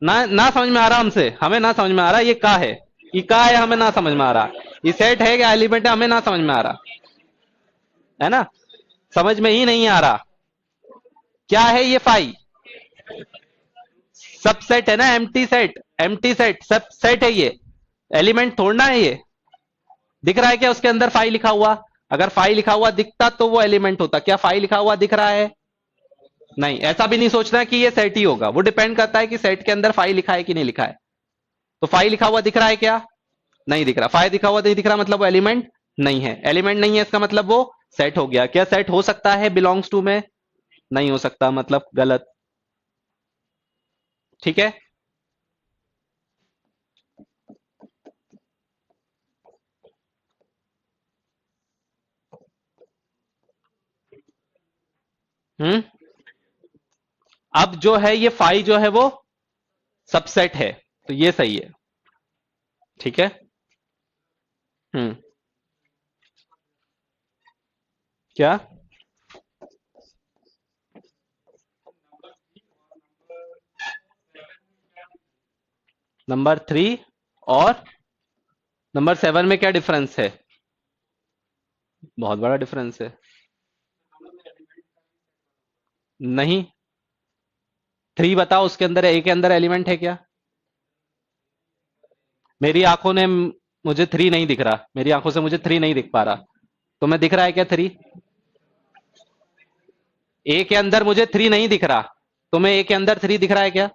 ना ना समझ में आ रहा हमसे, हमें ना समझ में आ रहा ये का है, ये का है, हमें ना समझ में आ रहा। ये सेट है क्या एलिमेंट है, हमें ना समझ में आ रहा है ना, समझ में ही नहीं आ रहा। क्या है ये फाई? सब सेट है ना, एम्प्टी सेट, एम्प्टी सेट सब सेट है ये, एलिमेंट थोड़ना है ये। दिख रहा है क्या उसके अंदर फाई लिखा हुआ? अगर फाई लिखा हुआ दिखता तो वो एलिमेंट होता। क्या फाई लिखा हुआ दिख रहा है? नहीं, ऐसा भी नहीं सोचना कि ये सेट ही होगा, वो डिपेंड करता है कि सेट के अंदर फाई लिखा है कि नहीं लिखा है। तो फाई लिखा हुआ दिख रहा है क्या? नहीं दिख रहा। फाई दिखा हुआ नहीं दिख रहा मतलब वो एलिमेंट नहीं है। एलिमेंट नहीं है इसका मतलब वो सेट हो गया। क्या सेट हो सकता है बिलोंग्स टू में? नहीं हो सकता, मतलब गलत। ठीक है, हम्म। अब जो है ये फाई जो है वो सबसेट है, तो ये सही है। ठीक है, हम्म। क्या? नंबर 3 और नंबर 7 में क्या डिफरेंस है? बहुत बड़ा डिफरेंस है। नहीं, 3 बताओ उसके अंदर, ए के अंदर एलिमेंट है क्या? मेरी आंखों ने मुझे 3 नहीं दिख रहा, मेरी आंखों से मुझे 3 नहीं दिख पा रहा। तो मैं दिख रहा है क्या 3? ए के अंदर मुझे 3 नहीं दिख रहा, तुम्हें ए के अंदर 3 दिख रहा है क्या?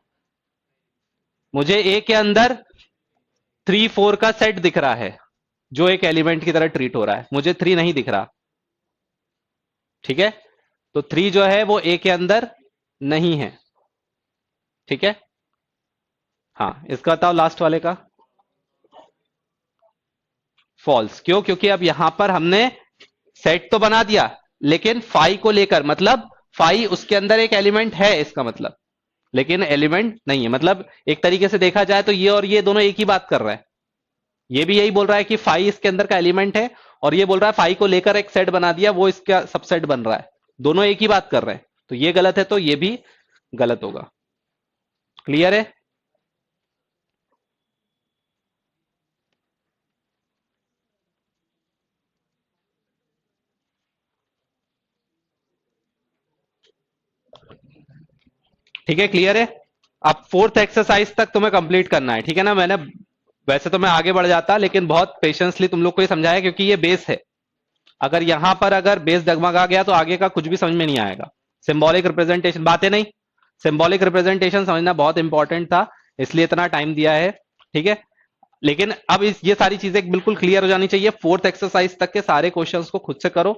मुझे ए के अंदर 3 4 का सेट दिख रहा है, जो एक एलिमेंट की तरह ट्रीट हो रहा है। मुझे 3 नहीं दिख रहा। ठीक है, तो 3 जो है वो ए के अंदर नहीं है। ठीक है, हाँ, इसका बताओ लास्ट वाले का। फॉल्स। क्यों? क्योंकि अब यहां पर हमने सेट तो बना दिया, लेकिन फाई को लेकर, मतलब फाई उसके अंदर एक एलिमेंट है इसका मतलब, लेकिन एलिमेंट नहीं है। मतलब एक तरीके से देखा जाए तो ये और ये दोनों एक ही बात कर रहा है। ये भी यही बोल रहा है कि फाई इसके अंदर का एलिमेंट है, और ये बोल रहा है फाई को लेकर एक सेट बना दिया, वो इसका सबसेट बन रहा है। दोनों एक ही बात कर रहे हैं, तो ये गलत है, तो ये भी गलत होगा। क्लियर है? ठीक है, क्लियर है। अब 4th एक्सरसाइज तक तुम्हें कंप्लीट करना है, ठीक है ना। मैंने वैसे तो मैं आगे बढ़ जाता, लेकिन बहुत पेशेंसली तुम लोग को ये समझाया, क्योंकि ये बेस है। अगर यहां पर अगर बेस डगमगा गया तो आगे का कुछ भी समझ में नहीं आएगा। सिंबॉलिक रिप्रेजेंटेशन, बातें नहीं, सिंबॉलिक रिप्रेजेंटेशन समझना बहुत इंपॉर्टेंट था, इसलिए इतना टाइम दिया है। ठीक है, लेकिन अब ये सारी चीजें बिल्कुल क्लियर हो जानी चाहिए। 4th एक्सरसाइज तक के सारे क्वेश्चंस को खुद से करो।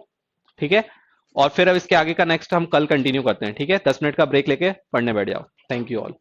ठीक है, और फिर अब इसके आगे का नेक्स्ट हम कल कंटिन्यू करते हैं। ठीक है, 10 मिनट का ब्रेक लेके पढ़ने बैठ जाओ। Thank you all.